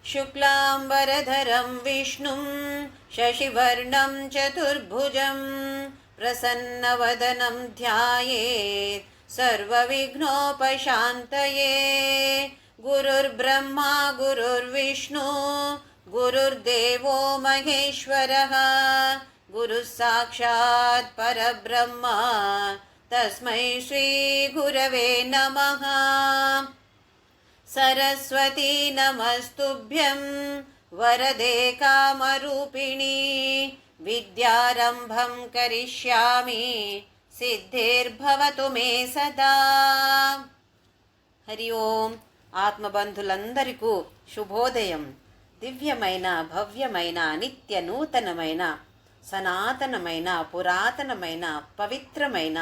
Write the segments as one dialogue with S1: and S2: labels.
S1: शुक्लाम्बरधरं विष्णुं शशिवर्णं चतुर्भुजं प्रसन्नवदनं ध्यायेत् सर्वविघ्नोपशान्तये। गुरुर्ब्रह्मा गुरुर्विष्णु गुरुर्देवो महेश्वरः गुरुः साक्षात् परब्रह्म तस्मै श्रीगुरवे नमः। सरस्वती नमस्तुभ्यं वरदे कामरूपिणी विद्यारम्भं करिष्यामि सिद्धिर्भवतु मे सदा। हरि ओम ఆత్మబంధులందరికీ శుభోదయం. దివ్యమైన భవ్యమైన నిత్య నూతనమైన సనాతనమైన పురాతనమైన పవిత్రమైన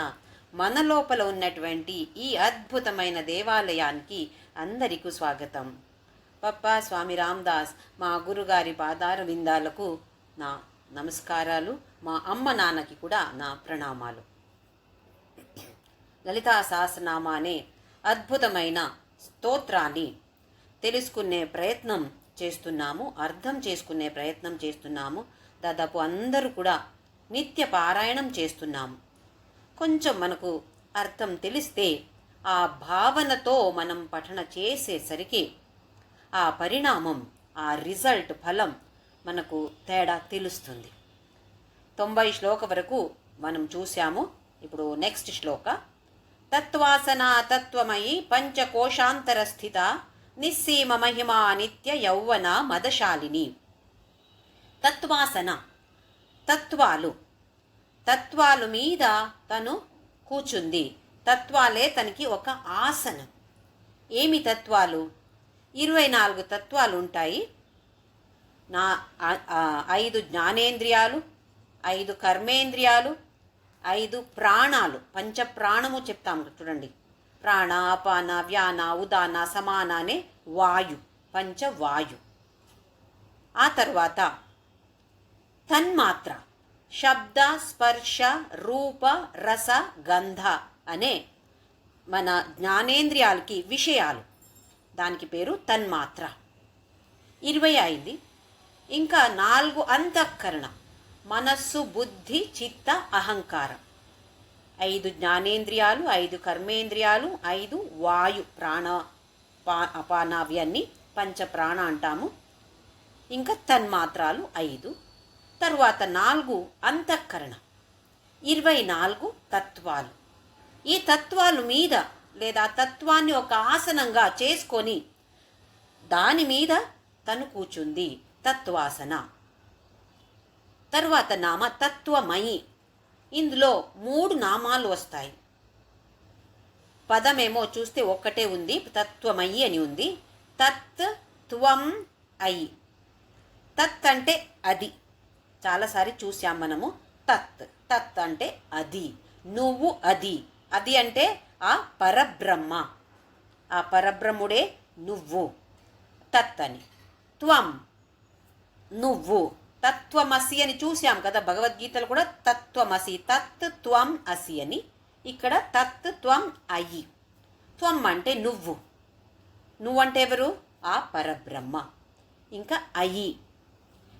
S1: మన లోపల ఉన్నటువంటి ఈ అద్భుతమైన దేవాలయానికి అందరికీ స్వాగతం. పప్పా స్వామి రామదాస్ మా గురుగారి పాదార విందాలకు నా నమస్కారాలు. మా అమ్మ నాన్నకి కూడా నా ప్రణామాలు. లలితా సహస్రనామ అనే అద్భుతమైన స్తోత్రాన్ని తెలుసుకునే ప్రయత్నం చేస్తున్నాము, అర్థం చేసుకునే ప్రయత్నం చేస్తున్నాము. దాదాపు అందరూ కూడా నిత్య పారాయణం చేస్తున్నాము. కొంచెం మనకు అర్థం తెలిస్తే ఆ భావనతో మనం పఠన చేసేసరికి ఆ పరిణామం, ఆ రిజల్ట్, ఫలం మనకు తేడా తెలుస్తుంది. 90 శ్లోక వరకు మనం చూసాము. ఇప్పుడు నెక్స్ట్ శ్లోక. తత్వాసనా తత్వమయి పంచకోశాంతర స్థిత నిస్సీమ మహిమా నిత్య యౌవన మదశాలిని. తత్వాసన, తత్వాలు మీద తను కూర్చుంది. తత్వాలే తనకి ఒక ఆసనం. ఏమి తత్వాలు? 24 తత్వాలు ఉంటాయి. 5 జ్ఞానేంద్రియాలు, 5 కర్మేంద్రియాలు, 5 ప్రాణాలు. పంచప్రాణము చెప్తాము చూడండి. ప్రాణ, అపాన, వ్యాన, ఉదాన, సమాన అనే వాయు, పంచవాయు. ఆ తర్వాత తన్మాత్ర, శబ్ద, స్పర్శ, రూప, రస, గంధ అనే మన జ్ఞానేంద్రియాలకి విషయాలు. దానికి పేరు తన్మాత్ర. 25. ఇంకా 4 అంతఃకరణ, మనస్సు, బుద్ధి, చిత్త, అహంకారం. 5 జ్ఞానేంద్రియాలు, 5 కర్మేంద్రియాలు, 5 వాయు, ప్రాణ, అపానావి అన్ని పంచప్రాణ అంటాము. ఇంకా తన్మాత్రాలు 5. తరువాత 4 అంతఃకరణ, 24 తత్వాలు. ఈ తత్వాలు మీద లేదా తత్వాన్ని ఒక ఆసనంగా చేసుకొని దాని మీద తను కూర్చుంది. తత్వాసన. తరువాత నామ తత్వమయి. ఇందులో 3 నామాలు వస్తాయి. పదమేమో చూస్తే ఒక్కటే ఉంది, తత్వమయి అని ఉంది. తత్, త్వం, అయి. తత్ అంటే అది. చాలాసారి చూసాం మనము. తత్ అంటే అది, నువ్వు అది. అది అంటే ఆ పరబ్రహ్మ, ఆ పరబ్రహ్ముడే నువ్వు. తత్ అని. త్వం, నువ్వు. తత్వమసి అని చూసాం కదా భగవద్గీతలు కూడా. తత్వమసి, తత్ త్వం అసి అని. ఇక్కడ తత్ త్వం అయి. త్వం అంటే నువ్వు. నువ్వంటే ఎవరు? ఆ పరబ్రహ్మ. ఇంకా అయి.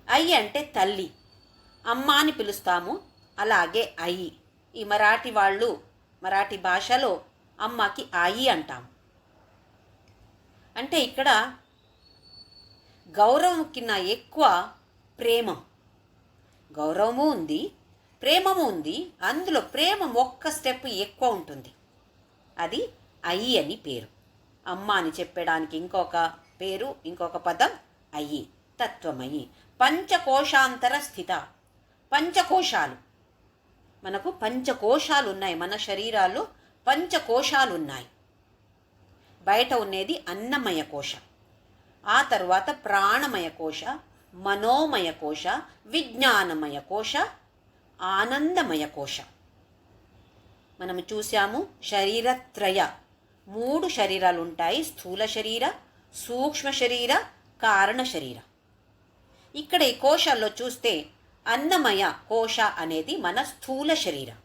S1: అయి అంటే తల్లి, అమ్మ అని పిలుస్తాము. అలాగే అయి. ఈ మరాఠీ భాషలో అమ్మకి ఆయి అంటాం. అంటే ఇక్కడ గౌరవం కింద ఎక్కువ ప్రేమం. గౌరవము ఉంది, ప్రేమము ఉంది. అందులో ప్రేమం ఒక్క స్టెప్ ఎక్కువ ఉంటుంది. అది అయి అని పేరు. అమ్మ అని చెప్పడానికి ఇంకొక పేరు, ఇంకొక పదం అయి. తత్వమయి. పంచకోశాంతర స్థిత. పంచకోశాలు, మనకు పంచకోశాలు ఉన్నాయి. మన శరీరాల్లో పంచకోశాలు ఉన్నాయి. బయట ఉన్నది అన్నమయ కోశ, ఆ తర్వాత ప్రాణమయ కోశ, మనోమయ కోశ, విజ్ఞానమయ కోశ, ఆనందమయ కోశ. మనము చూసాము శరీరత్రయ. 3 శరీరాలు ఉంటాయి. స్థూల శరీర, సూక్ష్మ శరీర, కారణ శరీర. ఇక్కడ ఈ కోశాల్లో చూస్తే అన్నమయ కోశ అనేది మన స్థూల శరీరం.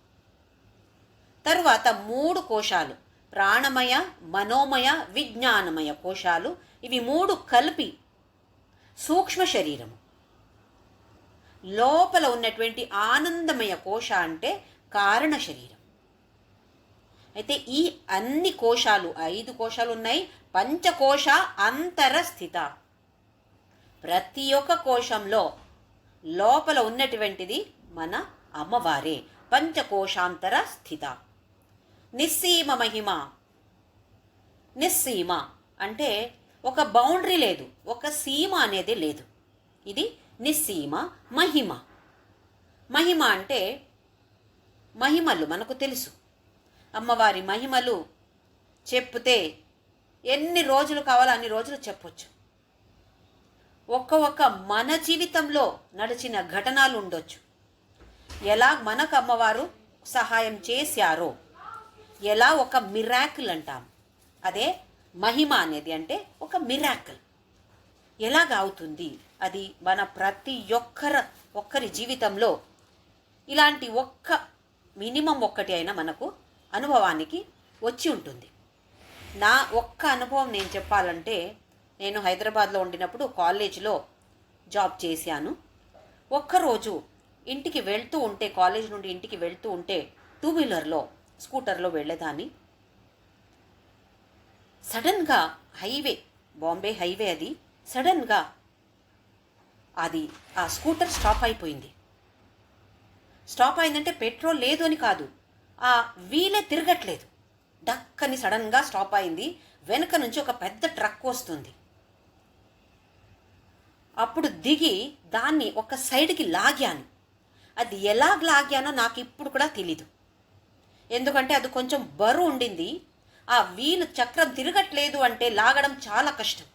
S1: తరువాత 3 కోశాలు, ప్రాణమయ, మనోమయ, విజ్ఞానమయ కోశాలు. ఇవి 3 కలిపి సూక్ష్మ శరీరము. లోపల ఉన్నటువంటి ఆనందమయ కోశ అంటే కారణ శరీరం. అయితే ఈ అన్ని కోశాలు 5 కోశాలు ఉన్నాయి. పంచకోశ అంతరస్థిత. ప్రతి ఒక్క కోశంలో లోపల ఉన్నటువంటిది మన అమ్మవారే. పంచకోశాంతర స్థిత. నిస్సీమ మహిమ. నిస్సీమ అంటే ఒక బౌండరీ లేదు, ఒక సీమ అనేది లేదు. ఇది నిస్సీమ మహిమ. మహిమ అంటే మహిమలు మనకు తెలుసు. అమ్మవారి మహిమలు చెప్తే ఎన్ని రోజులు కావాలో అన్ని రోజులు చెప్పొచ్చు. ఒక్క మన జీవితంలో నడిచిన ఘటనలు ఉండొచ్చు. ఎలా మనకు అమ్మవారు సహాయం చేశారో, ఎలా ఒక మిరాకిల్ అంటాం, అదే మహిమ అనేది. అంటే ఒక మిరాకిల్ ఎలాగ అవుతుంది, అది మన ప్రతి ఒక్కరి జీవితంలో ఇలాంటి మినిమం ఒక్కటి అయినా మనకు అనుభవానికి వచ్చి ఉంటుంది. నా ఒక్క అనుభవం నేను చెప్పాలంటే, నేను హైదరాబాద్లో ఉండినప్పుడు కాలేజీలో జాబ్ చేశాను. ఒక్కరోజు ఇంటికి వెళ్తూ ఉంటే, కాలేజ్ నుండి ఇంటికి వెళ్తూ ఉంటే 2 వీలర్లో స్కూటర్లో వెళ్ళేదాన్ని. సడన్గా హైవే, బాంబే హైవే అది, సడన్గా ఆ స్కూటర్ స్టాప్ అయిపోయింది. స్టాప్ అయిందంటే పెట్రోల్ లేదు అని కాదు, ఆ వీలే తిరగట్లేదు. డక్కని సడన్గా స్టాప్ అయింది. వెనక నుంచి ఒక పెద్ద ట్రక్ వస్తుంది. అప్పుడు దిగి దాన్ని ఒక సైడ్కి లాగాను. అది ఎలా లాగానో నాకు ఇప్పుడు కూడా తెలీదు. ఎందుకంటే అది కొంచెం బరువు ఉండింది. ఆ వీలు చక్రం తిరగట్లేదు అంటే లాగడం చాలా కష్టం.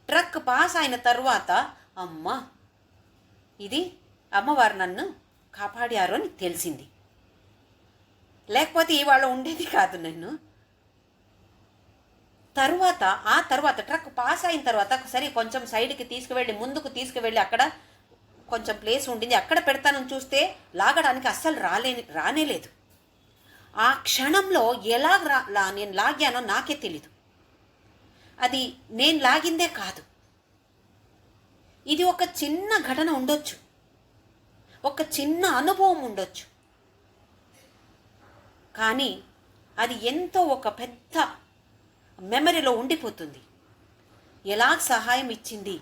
S1: ట్రక్ పాస్ అయిన తర్వాత అమ్మా, ఇది అమ్మవారు నన్ను కాపాడారు అని తెలిసింది. లేకపోతే ఇవాళ ఉండేది కాదు నన్ను. ఆ తర్వాత ట్రక్ పాస్ అయిన తర్వాత సరే కొంచెం సైడ్కి తీసుకువెళ్ళి, ముందుకు తీసుకువెళ్ళి అక్కడ కొంచెం ప్లేస్ ఉండింది, అక్కడ పెడతానని చూస్తే లాగడానికి అస్సలు రానేలేదు. ఆ క్షణంలో నేను లాగానో నాకే తెలీదు. అది నేను లాగిందే కాదు. ఇది ఒక చిన్న ఘటన ఉండొచ్చు, ఒక చిన్న అనుభవం ఉండొచ్చు, కానీ అది ఎంతో ఒక పెద్ద మెమరీలో ఉండిపోతుంది. ఎలా సహాయం ఇచ్చింది,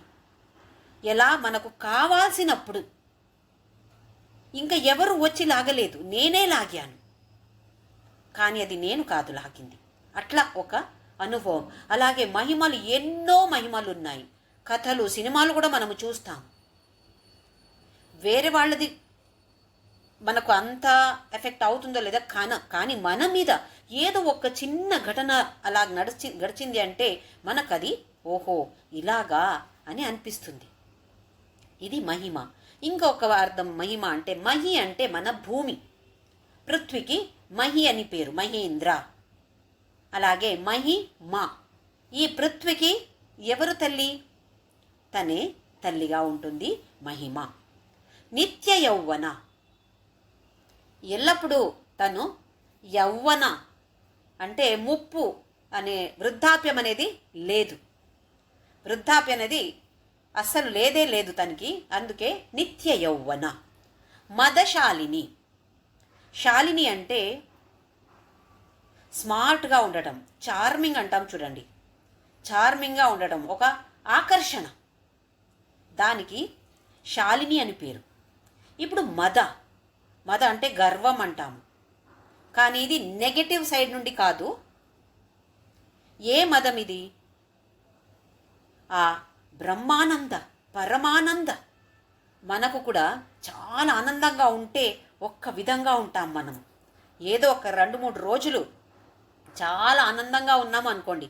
S1: ఎలా మనకు కావాల్సినప్పుడు ఇంకా ఎవరు వచ్చి లాగలేదు, నేనే లాగాను. కానీ అది నేను కాదు లాగింది. అట్లా ఒక అనుభవం. అలాగే మహిమలు, ఎన్నో మహిమలు ఉన్నాయి. కథలు, సినిమాలు కూడా మనము చూస్తాం. వేరే వాళ్ళది మనకు అంత ఎఫెక్ట్ అవుతుందో లేదా కానీ మన మీద ఏదో ఒక చిన్న ఘటన అలా గడిచింది అంటే మనకది ఓహో ఇలాగా అని అనిపిస్తుంది. ఇది మహిమ. ఇంకొక అర్థం మహిమ అంటే, మహి అంటే మన భూమి. పృథ్వీకి మహి అని పేరు, మహేంద్ర. అలాగే మహి మా. ఈ పృథ్వీకి ఎవరు తల్లి? తనే తల్లిగా ఉంటుంది మహిమ. నిత్య యౌవన, ఎల్లప్పుడూ తను యౌవన అంటే ముప్పు అనే వృద్ధాప్యం అనేది లేదు. వృద్ధాప్యం అనేది అస్సలు లేదు తనకి. అందుకే నిత్య యౌవన. మదశాలిని. శాలిని అంటే స్మార్ట్గా ఉండటం, చార్మింగ్ అంటాం చూడండి. చార్మింగ్గా ఉండటం, ఒక ఆకర్షణ, దానికి శాలిని అని పేరు. ఇప్పుడు మద అంటే గర్వం అంటాము, కానీ ఇది నెగటివ్ సైడ్ నుండి కాదు. ఏ మదం ఇది? ఆ బ్రహ్మానంద, పరమానంద. మనకు కూడా చాలా ఆనందంగా ఉంటే ఒక్క విధంగా ఉంటాం మనం. ఏదో ఒక 2-3 రోజులు చాలా ఆనందంగా ఉన్నాము అనుకోండి,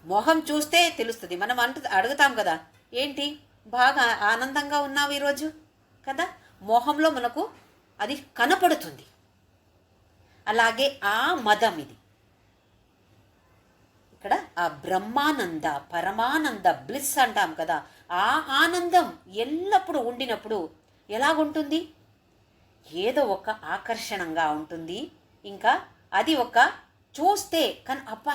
S1: మొహం చూస్తే తెలుస్తుంది. మనం అడుగుతాం కదా, ఏంటి బాగా ఆనందంగా ఉన్నావు ఈరోజు కదా, మొహంలో మనకు అది కనపడుతుంది. అలాగే ఆ మదం ఇది. ఇక్కడ ఆ బ్రహ్మానంద, పరమానంద, బ్లిస్ అంటాం కదా, ఆ ఆనందం ఎల్లప్పుడూ ఉండినప్పుడు ఎలాగుంటుంది? ఏదో ఒక ఆకర్షణంగా ఉంటుంది. ఇంకా అది ఒక చూస్తే కానీ అబ్బా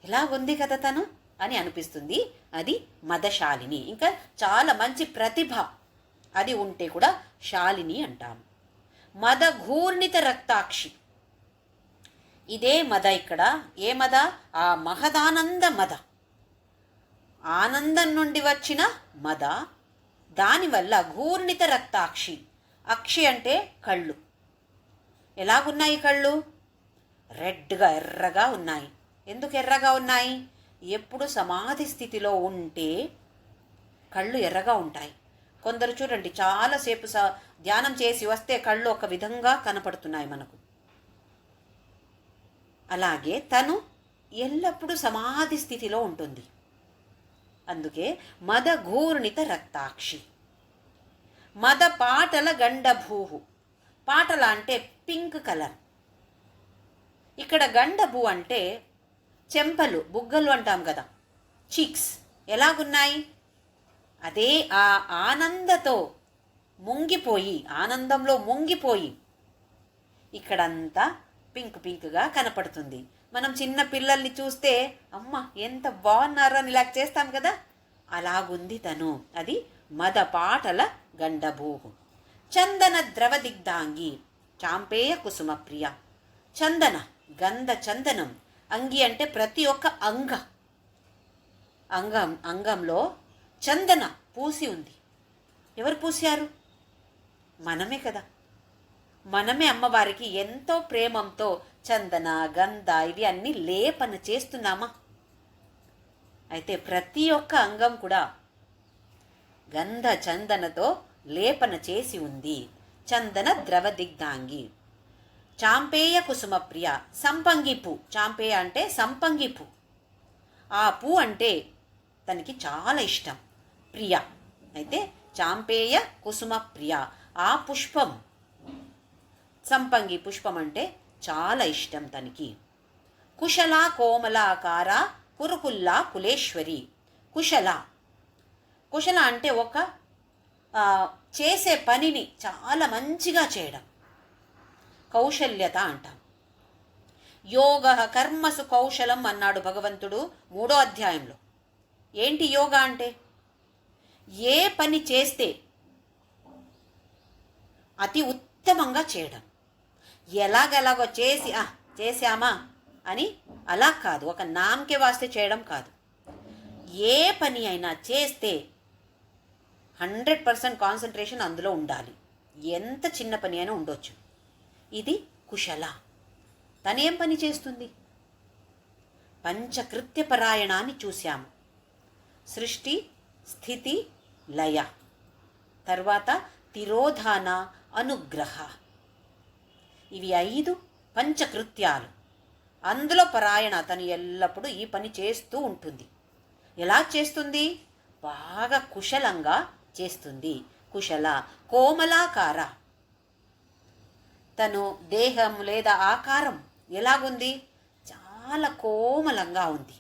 S1: ఎలాగుంది కదా తను అని అనిపిస్తుంది. అది మదశాలిని. ఇంకా చాలా మంచి ప్రతిభ అది ఉంటే కూడా శాలిని అంటాము. మదఘూర్ణిత రక్తాక్షి. ఇదే మద. ఇక్కడ ఏ మద? ఆ మహదానంద మద, ఆనందం నుండి వచ్చిన మద. దానివల్ల ఘూర్ణిత రక్తాక్షి. అక్షి అంటే కళ్ళు. ఎలాగున్నాయి కళ్ళు? రెడ్గా, ఎర్రగా ఉన్నాయి. ఎందుకు ఎర్రగా ఉన్నాయి? ఎప్పుడు సమాధి స్థితిలో ఉంటే కళ్ళు ఎర్రగా ఉంటాయి. కొందరు చూడండి, చాలాసేపు ధ్యానం చేసి వస్తే కళ్ళు ఒక విధంగా కనపడుతున్నాయి మనకు. అలాగే తను ఎల్లప్పుడూ సమాధి స్థితిలో ఉంటుంది. అందుకే మదఘూర్ణిత రక్తాక్షి. మద పాటల గండభూహు. పాటల అంటే పింక్ కలర్. ఇక్కడ గండభూ అంటే చెంపలు, బుగ్గలు అంటాం కదా, చీక్స్ ఎలాగున్నాయి? అదే ఆ ఆనందంలో ముంగిపోయి ఇక్కడంతా పింక్ పింక్గా కనపడుతుంది. మనం చిన్న పిల్లల్ని చూస్తే అమ్మ ఎంత బాగున్నారో అని ఇలా చేస్తాం కదా, అలాగుంది తను. అది మద పాటల గండభూహు. చందన ద్రవ దిగ్ధాంగి. చాంపేయ కుసుమ ప్రియ. చందన, గంధ చందనం. అంగి అంటే ప్రతి ఒక్క అంగంలో చందన పూసి ఉంది. ఎవరు పూసారు? మనమే కదా. మనమే అమ్మవారికి ఎంతో ప్రేమంతో చందన, గంధ ఇవి అన్నీ లేపన చేస్తున్నామా? అయితే ప్రతి ఒక్క అంగం కూడా గంధ చందనతో లేపన చేసి ఉంది. చందన ద్రవ దిగ్ధాంగి. చాంపేయ కుసుమ ప్రియ. సంపంగి పూ. చాంపేయ అంటే సంపంగి పూ. ఆ పూ అంటే తనకి చాలా ఇష్టం. ప్రియ అయితే చాంపేయ కుసుమ ప్రియ. ఆ పుష్పం, సంపంగి పుష్పం అంటే చాలా ఇష్టం తనకి. కుశల కోమలాకార కురుకుల్లా కులేశ్వరి. కుశల. కుశల అంటే ఒక చేసే పనిని చాలా మంచిగా చేయడం, కౌశల్యత అంటాం. యోగ కర్మసు కౌశలం అన్నాడు భగవంతుడు 3వ అధ్యాయంలో. ఏంటి యోగా అంటే? ఏ పని చేస్తే అతి ఉత్తమంగా చేయడం. ఎలాగెలాగో చేసామా అని అలా కాదు, ఒక నామకే వాస్తే చేయడం కాదు. ఏ పని అయినా చేస్తే 100% కాన్సన్ట్రేషన్ అందులో ఉండాలి. ఎంత చిన్న పని అయినా ఉండొచ్చు. ఇది కుశల. తనేం పని చేస్తుంది? పంచకృత్యపరాయణాన్ని చూశాము. సృష్టి, స్థితి, లయ, తర్వాత తిరోధాన, అనుగ్రహ. ఇవి 5 పంచకృత్యాలు. అందులో పరాయణ. తను ఎల్లప్పుడూ ఈ పని చేస్తూ ఉంటుంది. ఎలా చేస్తుంది? బాగా కుశలంగా చేస్తుంది. కుశల. కోమలాకార. తను దేహం లేదా ఆకారం ఎలాగుంది? చాలా కోమలంగా ఉంది.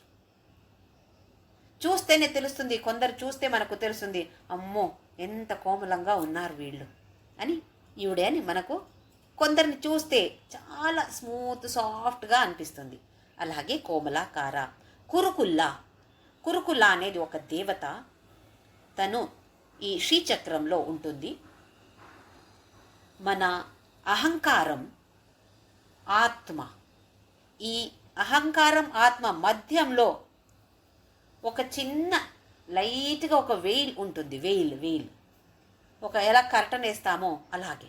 S1: చూస్తేనే తెలుస్తుంది. కొందరు చూస్తే మనకు తెలుస్తుంది, అమ్మో ఎంత కోమలంగా ఉన్నారు వీళ్ళు అని, ఈవిడే అని మనకు కొందరిని చూస్తే చాలా స్మూత్, సాఫ్ట్గా అనిపిస్తుంది. అలాగే కోమలాకార. కురుకుల్లా. కురుకుల్లా అనేది ఒక దేవత. తను ఈ శ్రీచక్రంలో ఉంటుంది. మన అహంకారం, ఆత్మ, ఈ అహంకారం ఆత్మ మధ్యంలో ఒక చిన్న లైట్గా ఒక వెయిల్ ఉంటుంది. వెయిల్ ఒక ఎలా కర్టన్ వేస్తామో అలాగే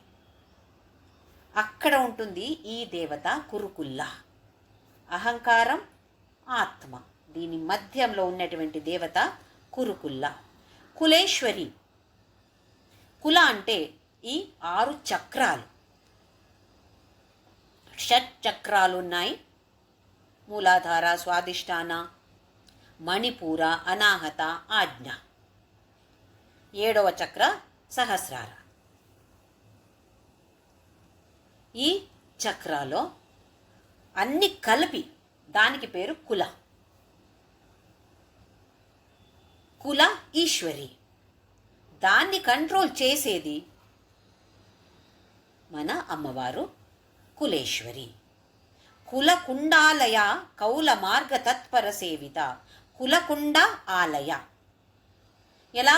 S1: అక్కడ ఉంటుంది ఈ దేవత కురుకుల్లా. అహంకారం, ఆత్మ, దీని మధ్యంలో ఉన్నటువంటి దేవత కురుకుల్లా. కులేశ్వరి. కుల అంటే ఈ 6 చక్రాలు. షట్ చక్రాలు ఉన్నాయి. మూలాధార, స్వాదిష్టాన, మణిపూర, అనాహత, ఆజ్ఞ. 7వ చక్ర సహస్రార. ఈ చక్రాలో అన్ని కలిపి దానికి పేరు కుల. కుల ఈశ్వరి. దాన్ని కంట్రోల్ చేసేది మన అమ్మవారు కులేశ్వరి. కుల కుండాలయ కౌల మార్గ తత్పర సేవిత. కులకుండ ఆలయ. ఎలా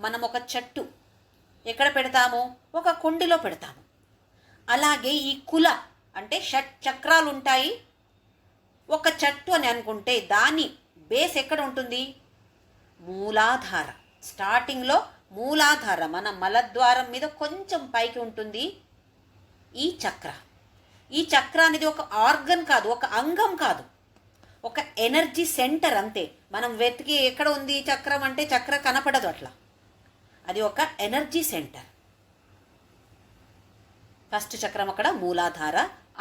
S1: మనం ఒక చెట్టు ఎక్కడ పెడతాము? ఒక కుండిలో పెడతాము. అలాగే ఈ కుల అంటే షట్ చక్రాలు ఉంటాయి. ఒక చెట్టు అని అనుకుంటే దాని బేస్ ఎక్కడ ఉంటుంది? మూలాధార. స్టార్టింగ్లో మూలాధార మన మలద్వారం మీద కొంచెం పైకి ఉంటుంది ఈ చక్ర. ఈ చక్ర అనేది ఒక ఆర్గన్ కాదు, ఒక అంగం కాదు, ఒక ఎనర్జీ సెంటర్ అంతే. మనం వెతికి ఎక్కడ ఉంది చక్రం అంటే చక్ర కనపడదు అట్లా. అది ఒక ఎనర్జీ సెంటర్. ఫస్ట్ చక్రం అక్కడ మూలాధార,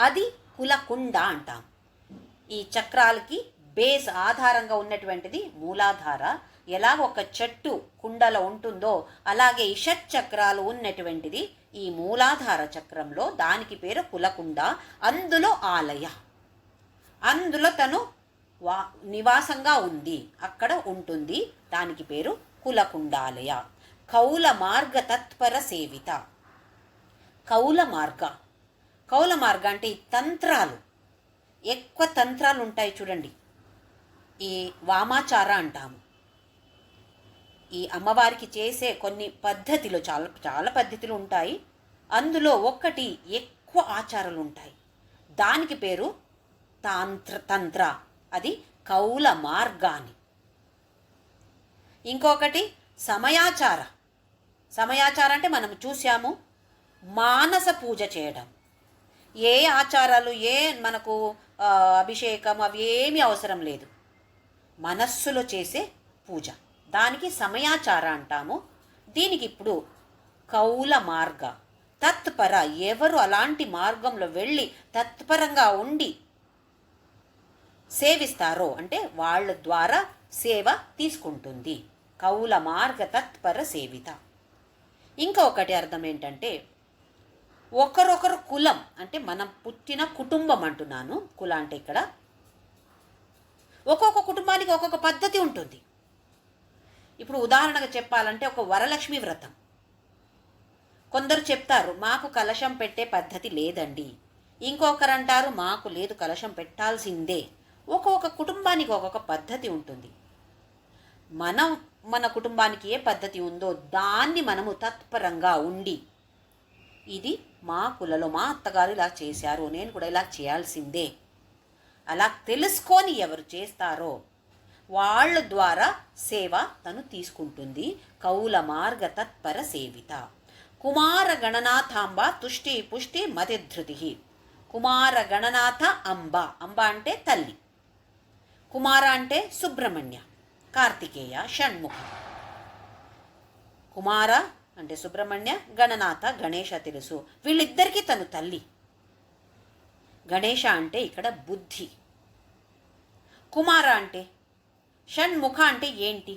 S1: అది కులకుండ అంటాం. ఈ చక్రాలకి బేస్ ఆధారంగా ఉన్నటువంటిది మూలాధార. ఎలా ఒక చెట్టు కుండలో ఉంటుందో అలాగే ఈ షట్ చక్రాలు ఉన్నటువంటిది ఈ మూలాధార చక్రంలో. దానికి పేరు కులకుండ. అందులో ఆలయ, అందులో తను నివాసంగా ఉంది, అక్కడ ఉంటుంది. దానికి పేరు కులకుండాలయ. కౌల మార్గ తత్పర సేవిత. కౌల మార్గ, కౌల మార్గ అంటే ఈ తంత్రాలు, ఎక్కువ తంత్రాలు ఉంటాయి చూడండి. ఈ వామాచార అంటాము. ఈ అమ్మవారికి చేసే కొన్ని పద్ధతిలో చాలా చాలా పద్ధతులు ఉంటాయి. అందులో ఒక్కటి ఎక్కువ ఆచారాలు ఉంటాయి. దానికి పేరు తంత్ర. అది కౌల మార్గాని. ఇంకొకటి సమయాచార. సమయాచార అంటే మనం చూసాము మానస పూజ చేయడం. ఏ ఆచారాలు మనకు అభిషేకం అవి ఏమీ అవసరం లేదు, మనస్సులో చేసే పూజ, దానికి సమయాచార అంటాము. దీనికి ఇప్పుడు కౌల మార్గ తత్పర, ఎవరు అలాంటి మార్గంలో వెళ్ళి తత్పరంగా ఉండి సేవిస్తారో అంటే వాళ్ళ ద్వారా సేవ తీసుకుంటుంది. కౌల మార్గ తత్పర సేవిత. ఇంకొకటి అర్థం ఏంటంటే ఒకరొకరు కులం అంటే మనం పుట్టిన కుటుంబం అంటున్నాను. కుల అంటే ఇక్కడ ఒక్కొక్క కుటుంబానికి ఒక్కొక్క పద్ధతి ఉంటుంది. ఇప్పుడు ఉదాహరణగా చెప్పాలంటే ఒక వరలక్ష్మి వ్రతం. కొందరు చెప్తారు మాకు కలశం పెట్టే పద్ధతి లేదండి, ఇంకొకరు అంటారు మాకు లేదు కలశం పెట్టాల్సిందే. ఒక్కొక్క కుటుంబానికి ఒక్కొక్క పద్ధతి ఉంటుంది. మన కుటుంబానికి ఏ పద్ధతి ఉందో దాన్ని మనము తత్పరంగా ఉండి ఇది మా కులలో మా అత్తగారు ఇలా చేశారు, నేను కూడా ఇలా చేయాల్సిందే, అలా తెలుసుకొని ఎవరు చేస్తారో వాళ్ళ ద్వారా సేవ తను తీసుకుంటుంది. కౌల మార్గ తత్పర సేవిత. కుమార గణనాథాంబ తుష్టి పుష్టి మతిధృతి. కుమార గణనాథ అంబ. అంబ అంటే తల్లి, కుమార అంటే సుబ్రహ్మణ్య, కార్తికేయ, షణ్ముఖ. కుమార అంటే సుబ్రహ్మణ్య, గణనాథ గణేష తెలుసు, వీళ్ళిద్దరికీ తను తల్లి. గణేష అంటే ఇక్కడ బుద్ధి. కుమార అంటే షణ్ముఖ అంటే ఏంటి?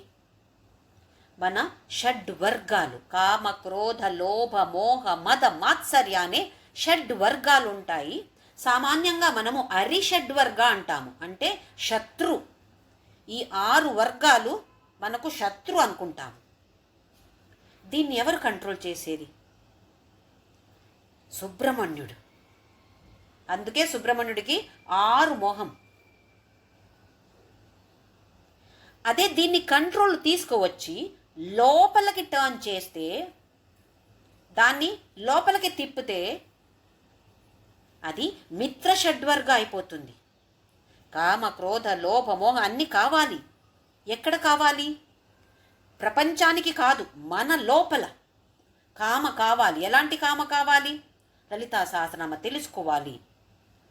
S1: మన షడ్వర్గాలు, కామ క్రోధ లోభ మోహ మద మాత్సర్య అనే షడ్వర్గాలు ఉంటాయి. సామాన్యంగా మనము అరిషడ్వర్గ అంటాము, అంటే శత్రు. ఈ 6 వర్గాలు మనకు శత్రు అనుకుంటాము. దీన్ని ఎవరు కంట్రోల్ చేసేది? సుబ్రహ్మణ్యుడు. అందుకే సుబ్రహ్మణ్యుడికి 6 మోహం. అదే దీన్ని కంట్రోల్ తీసుకువచ్చి లోపలికి టర్న్ చేస్తే, దాన్ని లోపలికి తిప్పితే అది మిత్ర షడ్వర్గ అయిపోతుంది. కామ క్రోధ లోభ మోహ అన్నీ కావాలి. ఎక్కడ కావాలి? ప్రపంచానికి కాదు, మన లోపల కామ కావాలి. ఎలాంటి కామ కావాలి? లలితా సహస్రనామ తెలుసుకోవాలి.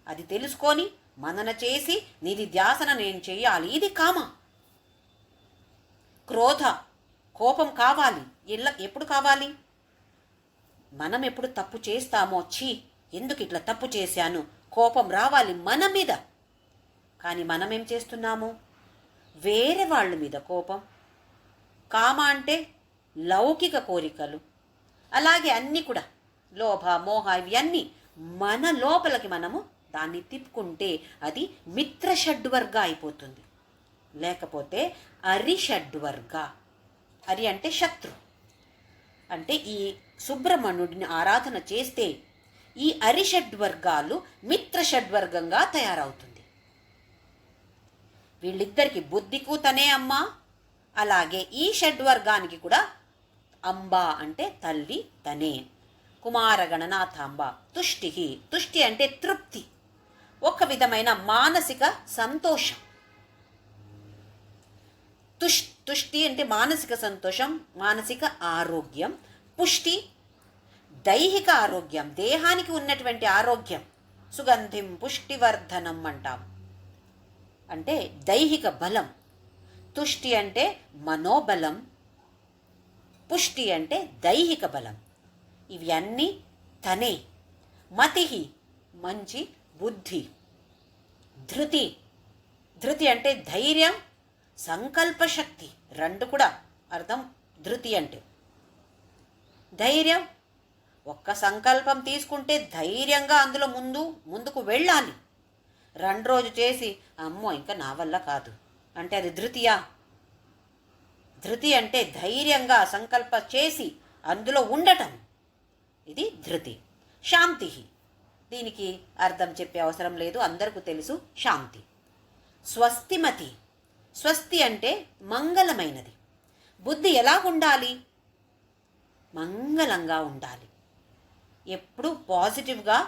S1: అది తెలుసుకొని మనన చేసి నిధి ధ్యాసన నేను చేయాలి, ఇది కామ. క్రోధ కోపం కావాలి. ఎప్పుడు కావాలి? మనం ఎప్పుడు తప్పు చేస్తామో, ఛీ ఎందుకు ఇట్లా తప్పు చేశాను, కోపం రావాలి మన మీద. కానీ మనం ఏం చేస్తున్నాము? వేరే వాళ్ళ మీద కోపం. కామ అంటే లౌకిక కోరికలు, అలాగే అన్నీ కూడా లోభ మోహ ఇవన్నీ మన లోపలికి మనము దాన్ని తిప్పుకుంటే అది మిత్ర షడ్వర్గ అయిపోతుంది. లేకపోతే అరిషడ్వర్గ. అరి అంటే శత్రు. అంటే ఈ సుబ్రహ్మణ్యుడిని ఆరాధన చేస్తే ఈ అరిషడ్వర్గాలు మిత్ర షడ్వర్గంగా తయారవుతుంది. వీళ్ళిద్దరికి బుద్ధికు తనే అమ్మ, అలాగే ఈ షడ్వర్గానికి కూడా అంబ అంటే తల్లి తనే. కుమారగణనాథాంబ. తుష్టి. తుష్టి అంటే తృప్తి, ఒక విధమైన మానసిక సంతోషం. తుష్టి అంటే మానసిక సంతోషం, మానసిక ఆరోగ్యం. పుష్టి దైహిక ఆరోగ్యం, దేహానికి ఉన్నటువంటి ఆరోగ్యం. సుగంధిం పుష్టివర్ధనం అంటాం, అంటే దైహిక బలం. తుష్టి అంటే మనోబలం, పుష్టి అంటే దైహిక బలం. ఇవి అన్నీ తనే. మతి మంచి బుద్ధి. ధృతి. ధృతి అంటే ధైర్యం, సంకల్పశక్తి, రెండు కూడా అర్థం. ధృతి అంటే ధైర్యం. ఒక్క సంకల్పం తీసుకుంటే ధైర్యంగా అందులో ముందుకు వెళ్ళాలి. 2 రోజు చేసి అమ్మో ఇంకా నా వల్ల కాదు అంటే అది ధృతియా? ధృతి అంటే ధైర్యంగా సంకల్ప చేసి అందులో ఉండటం, ఇది ధృతి. శాంతి. దీనికి అర్థం చెప్పే అవసరం లేదు, అందరికీ తెలుసు శాంతి. స్వస్తిమతి. స్వస్తి అంటే మంగళమైనది. బుద్ధి ఎలా ఉండాలి? మంగళంగా ఉండాలి, ఎప్పుడు పాజిటివ్గా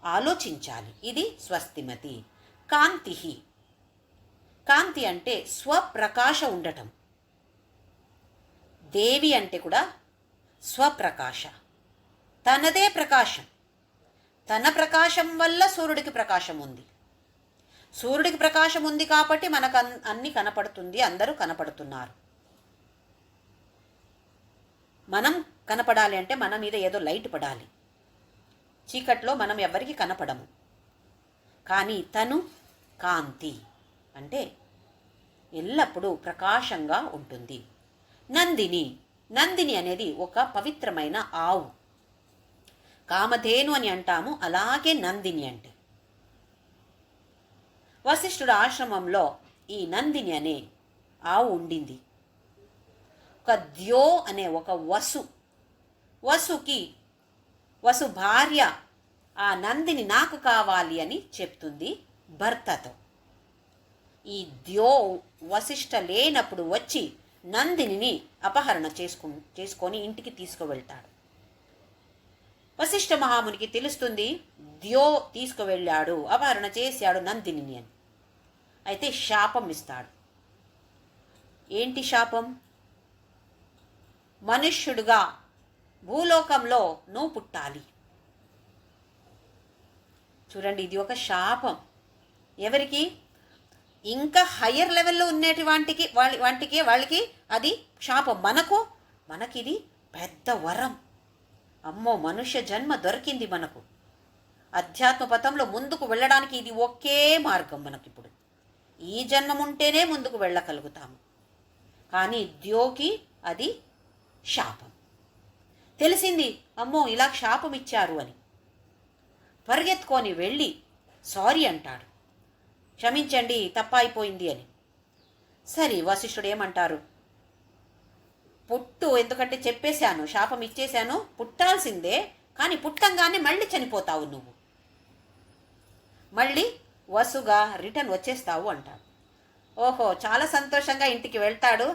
S1: ఆలోచించాలి, ఇది స్వస్తిమతి. కాంతి. కాంతి అంటే స్వప్రకాశ ఉండటం. దేవి అంటే కూడా స్వప్రకాశ, తనదే ప్రకాశం. తన ప్రకాశం వల్ల సూర్యుడికి ప్రకాశం ఉంది. సూర్యుడికి ప్రకాశం ఉంది కాబట్టి మనకు అన్ని కనపడుతుంది, అందరూ కనపడుతున్నారు. మనం కనపడాలి అంటే మన మీద ఏదో లైట్ పడాలి. చీకట్లో మనం ఎవరికి కనపడము. కానీ తను కాంతి అంటే ఎల్లప్పుడూ ప్రకాశంగా ఉంటుంది. నందిని. నందిని అనేది ఒక పవిత్రమైన ఆవు. కామధేను అని అంటాము, అలాగే నందిని అంటే. వశిష్ఠుడు ఆశ్రమంలో ఈ నందిని అనే ఆవు ఉండింది. ఒక ద్యో అనే ఒక వసు భార్య ఆ నందిని నాకు కావాలి అని చెప్తుంది భర్తతో. ఈ ద్యో వశిష్ఠ లేనప్పుడు వచ్చి నందిని అపహరణ చేసుకొని ఇంటికి తీసుకువెళ్తాడు. వశిష్ఠ మహామునికి తెలుస్తుంది ద్యో తీసుకువెళ్ళాడు, అపహరణ చేశాడు నందిని అని. అయితే శాపం ఇస్తాడు. ఏంటి శాపం? మనుష్యుడుగా భూలోకంలో నువ్వు పుట్టాలి. చూడండి, ఇది ఒక శాపం. ఎవరికి? ఇంకా హయ్యర్ లెవెల్లో ఉన్నటి వాళ్ళకి అది శాపం. మనకిది పెద్ద వరం. అమ్మో, మనుష్య జన్మ దొరికింది మనకు. అధ్యాత్మ పథంలో ముందుకు వెళ్ళడానికి ఇది ఒకే మార్గం మనకిప్పుడు. ఈ జన్మం ఉంటేనే ముందుకు వెళ్ళగలుగుతాము. కానీ ద్యోకి అది శాపం. తెలిసింది, అమ్మో ఇలా శాపం ఇచ్చారు అని. పరిగెత్తుకొని వెళ్ళి సారీ అంటాడు, క్షమించండి తప్పైపోయింది అని. సరే, వశిష్ఠుడు ఏమంటారు? పుట్టు, ఎందుకంటే చెప్పేశాను, శాపం ఇచ్చేశాను, పుట్టాల్సిందే, కానీ పుట్టంగానే మళ్ళీ చనిపోతావు నువ్వు, మళ్ళీ వసుగా రిటర్న్ వచ్చేస్తావు అంటాడు. ఓహో, చాలా సంతోషంగా ఇంటికి వెళ్తాడు.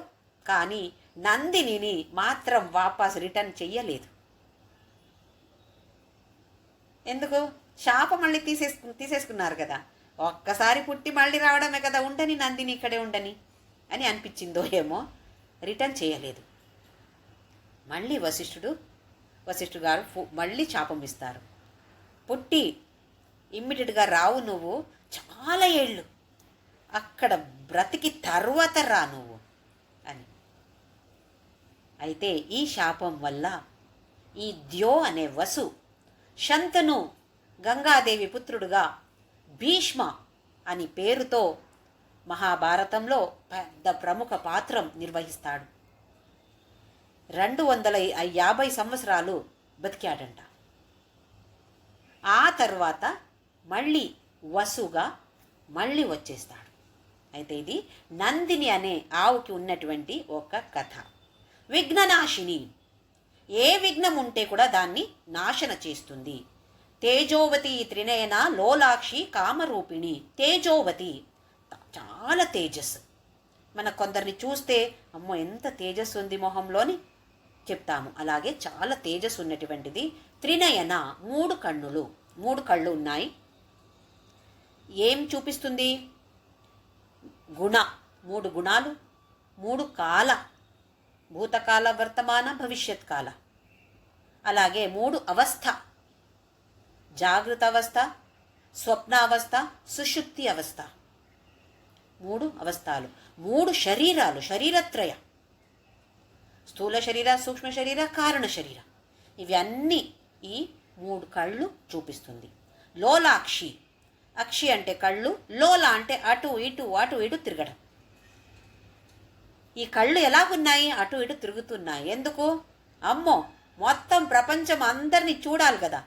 S1: కానీ నందినిని మాత్రం వాపస్ రిటర్న్ చెయ్యలేదు. ఎందుకు? శాపం మళ్ళీ తీసేసుకున్నారు కదా. ఒక్కసారి పుట్టి మళ్ళీ రావడమే కదా, ఉండని నందిని ఇక్కడే ఉండని అని అనిపించిందో ఏమో, రిటర్న్ చేయలేదు. మళ్ళీ వశిష్ఠుడు గారు మళ్ళీ శాపం ఇస్తారు. పుట్టి ఇమ్మీడియట్గా రావు నువ్వు, చాలా ఏళ్ళు అక్కడ బ్రతికి తర్వాత రా నువ్వు అని. అయితే ఈ శాపం వల్ల ఈ ద్యో అనే వసు శంతను గంగాదేవి పుత్రుడుగా భీష్మ అని పేరుతో మహాభారతంలో పెద్ద ప్రముఖ పాత్ర నిర్వహిస్తాడు. 250 సంవత్సరాలు బతికాడంట. ఆ తర్వాత మళ్ళీ వసుగా మళ్ళీ వచ్చేస్తాడు. అయితే ఇది నందిని అనే ఆవుకి ఉన్నటువంటి ఒక కథ. విఘ్ననాశిని. ఏ విఘ్నం ఉంటే కూడా దాన్ని నాశన చేస్తుంది. తేజోవతి త్రినయన లోలాక్షి కామరూపిణి. తేజోవతి, చాలా తేజస్సు. మన కొందరిని చూస్తే అమ్మో ఎంత తేజస్సు ఉంది మొహంలోని చెప్తాము. అలాగే చాలా తేజస్సు ఉన్నటువంటిది. త్రినయన, 3 కన్నులు, 3 కళ్ళు ఉన్నాయి. ఏం చూపిస్తుంది? గుణ, 3 గుణాలు, 3 కాల, భూతకాల, వర్తమాన, భవిష్యత్ కాల. అలాగే 3 అవస్థ, జాగృత అవస్థ, స్వప్నావస్థ, సుషుప్తి అవస్థ. 3 అవస్థలు, 3 శరీరాలు, శరీరత్రయ, స్థూల శరీర, సూక్ష్మ శరీర, కారణ శరీర. ఇవి అన్నీ ఈ 3 కళ్ళు చూపిస్తుంది. లోలాక్షి, అక్షి అంటే కళ్ళు, లోల అంటే అటు ఇటు తిరగడం. ఈ కళ్ళు ఎలాగున్నాయి? అటు ఇటు తిరుగుతున్నాయి. ఎందుకు? అమ్మో, మొత్తం ప్రపంచం అందరినీ చూడాలి కదా,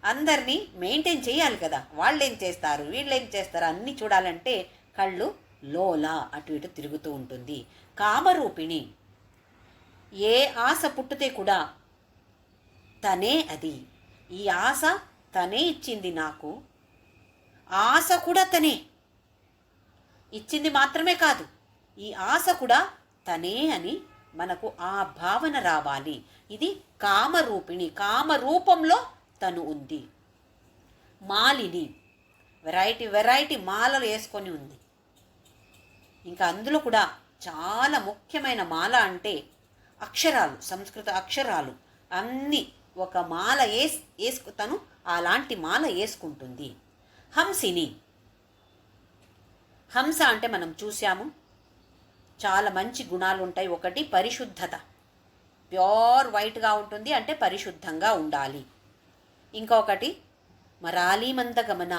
S1: అందరినీ మెయింటైన్ చేయాలి కదా, వాళ్ళేం చేస్తారు వీళ్ళేం చేస్తారు అన్నీ చూడాలంటే కళ్ళు లోల, అటు ఇటు తిరుగుతూ ఉంటుంది. కామరూపిణి, ఏ ఆశ పుట్టితే కూడా తనే అది. ఈ ఆశ తనే ఇచ్చింది నాకు, ఆశ కూడా తనే ఇచ్చింది మాత్రమే కాదు, ఈ ఆశ కూడా తనే అని మనకు ఆ భావన రావాలి. ఇది కామరూపిణి, కామరూపంలో తను ఉంది. మాలిని, వెరైటీ మాలలు వేసుకొని ఉంది. ఇంకా అందులో కూడా చాలా ముఖ్యమైన మాల అంటే అక్షరాలు, సంస్కృత అక్షరాలు అన్నీ ఒక మాల తను అలాంటి మాల వేసుకుంటుంది. హంసిని, హంస అంటే మనం చూసాము చాలా మంచి గుణాలు ఉంటాయి. ఒకటి పరిశుద్ధత, ప్యూర్ వైట్గా ఉంటుంది అంటే పరిశుద్ధంగా ఉండాలి. ఇంకొకటి మరాలి మందగమన,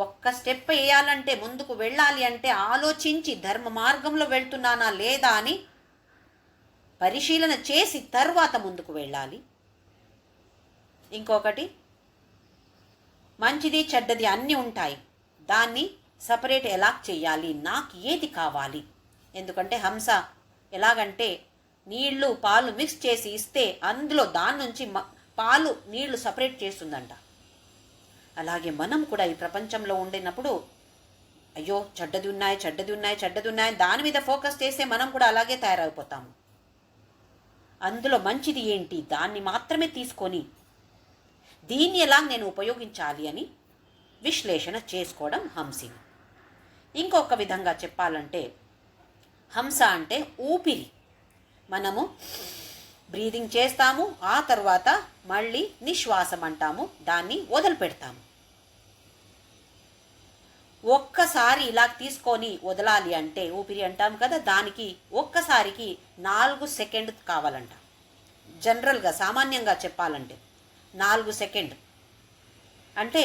S1: ఒక్క స్టెప్ వేయాలంటే ముందుకు వెళ్ళాలి అంటే ఆలోచించి ధర్మ మార్గంలో వెళ్తున్నానా లేదా అని పరిశీలన చేసి తర్వాత ముందుకు వెళ్ళాలి. ఇంకొకటి మంచిది చెడ్డది అన్నీ ఉంటాయి, దాన్ని సపరేట్ ఎలా చేయాలి, నాకు ఏది కావాలి. ఎందుకంటే హంస ఎలాగంటే నీళ్లు పాలు మిక్స్ చేసి ఇస్తే అందులో దాని నుంచి పాలు నీళ్లు సపరేట్ చేస్తుందంట. అలాగే మనం కూడా ఈ ప్రపంచంలో ఉండినప్పుడు అయ్యో చెడ్డది ఉన్నాయి దాని మీద ఫోకస్ చేస్తే మనం కూడా అలాగే తయారైపోతాము. అందులో మంచిది ఏంటి దాన్ని మాత్రమే తీసుకొని దీన్ని ఎలా నేను ఉపయోగించాలి అని విశ్లేషణ చేసుకోవడం హంసిని. ఇంకొక విధంగా చెప్పాలంటే హంస అంటే ఊపిరి. మనము బ్రీదింగ్ చేస్తాము, ఆ తర్వాత మళ్ళీ నిశ్వాసం అంటాము, దాన్ని వదిలిపెడతాము. ఒక్కసారి ఇలా తీసుకొని వదలాలి అంటే ఊపిరి అంటాం కదా, దానికి ఒక్కసారికి 4 సెకండ్ కావాలంట. జనరల్గా సామాన్యంగా చెప్పాలంటే 4 సెకండ్ అంటే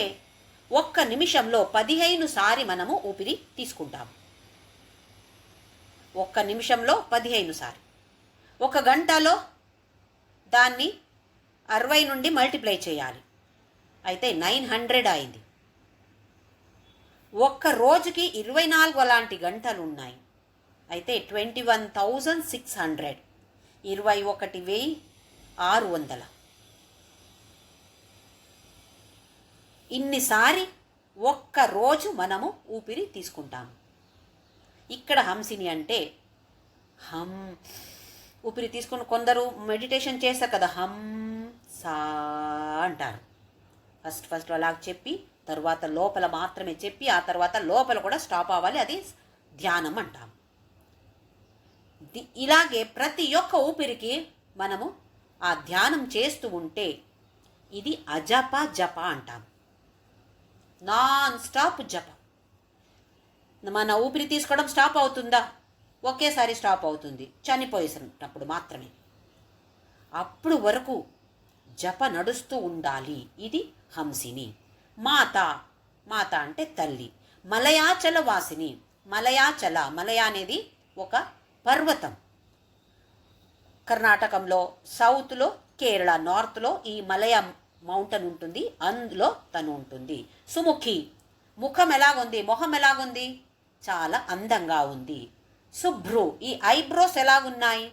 S1: 1 నిమిషంలో 15 సారి మనము ఊపిరి తీసుకుంటాము. 1 నిమిషంలో 15 సారి. 1 గంటలో దాన్ని 60 నుండి మల్టిప్లై చేయాలి, అయితే 900 అయింది. 1 రోజుకి 24 అలాంటి గంటలు ఉన్నాయి, అయితే 21,600, 21,600. ఇన్నిసారి 1 రోజు మనము ఊపిరి తీసుకుంటాము. ఇక్కడ హంసిని అంటే ఊపిరి తీసుకుని కొందరు మెడిటేషన్ చేస్తారు కదా, హంసా అంటారు. ఫస్ట్ అలా చెప్పి తర్వాత లోపల మాత్రమే చెప్పి ఆ తర్వాత లోపల కూడా స్టాప్ అవ్వాలి, అది ధ్యానం అంటాం. ఇలాగే ప్రతి ఒక్క ఊపిరికి మనము ఆ ధ్యానం చేస్తూ ఉంటే ఇది అజప జప అంటాం. నాన్ స్టాప్ జప. మన ఊపిరి తీసుకోవడం స్టాప్ అవుతుందా? ఒకేసారి స్టాప్ అవుతుంది, చనిపోయేసినప్పుడు మాత్రమే. అప్పుడు వరకు జప నడుస్తూ ఉండాలి. ఇది హంసిని. మాత అంటే తల్లి. మలయాచల వాసిని. మలయ అనేది ఒక పర్వతం. కర్ణాటకంలో సౌత్లో, కేరళ నార్త్లో ఈ మలయ మౌంటైన్ ఉంటుంది, అందులో తను ఉంటుంది. సుముఖి, ముఖం ఎలాగుంది, మొహం ఎలాగుంది, చాలా అందంగా ఉంది. శుభ్రు, ఈ ఐబ్రోస్ ఎలాగున్నాయి,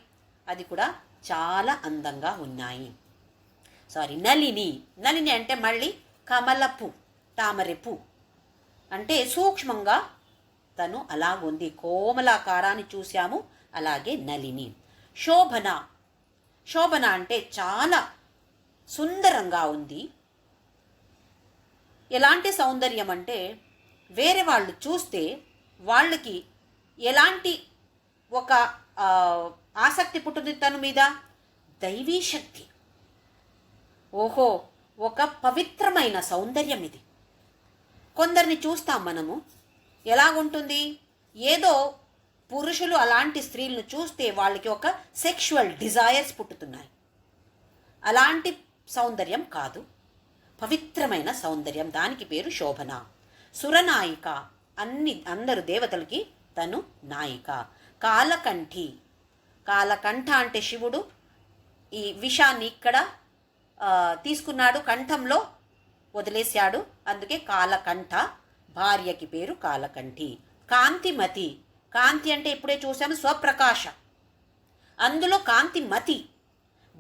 S1: అది కూడా చాలా అందంగా ఉన్నాయి. నలిని అంటే మళ్ళీ కమలపు, తామరె పువ్వు అంటే సూక్ష్మంగా తను అలాగుంది. కోమలాకారాన్ని చూశాము. అలాగే నలిని. శోభన. శోభన అంటే చాలా సుందరంగా ఉంది. ఎలాంటి సౌందర్యం అంటే వేరే వాళ్ళు చూస్తే వాళ్ళకి ఎలాంటి ఒక ఆసక్తి పుట్టింది తన మీద, దైవీ శక్తి. ఓహో, ఒక పవిత్రమైన సౌందర్యం ఇది. కొందరిని చూస్తాం మనము, ఎలాగుంటుంది, ఏదో పురుషులు అలాంటి స్త్రీలను చూస్తే వాళ్ళకి ఒక సెక్షువల్ డిజైర్స్ పుట్టుతున్నాయి. అలాంటి సౌందర్యం కాదు, పవిత్రమైన సౌందర్యం. దానికి పేరు శోభన. సురనాయిక. అందరు దేవతలకి తను నాయిక. కాలకంఠి. కాలకంఠ అంటే శివుడు ఈ విషాన్ని ఇక్కడ తీసుకున్నాడు, కంఠంలో వదిలేశాడు, అందుకే కాలకంఠ. భార్యకి పేరు కాలకంఠి. కాంతిమతి. కాంతి అంటే ఇప్పుడే చూసాము, స్వప్రకాశ. అందులో కాంతిమతి.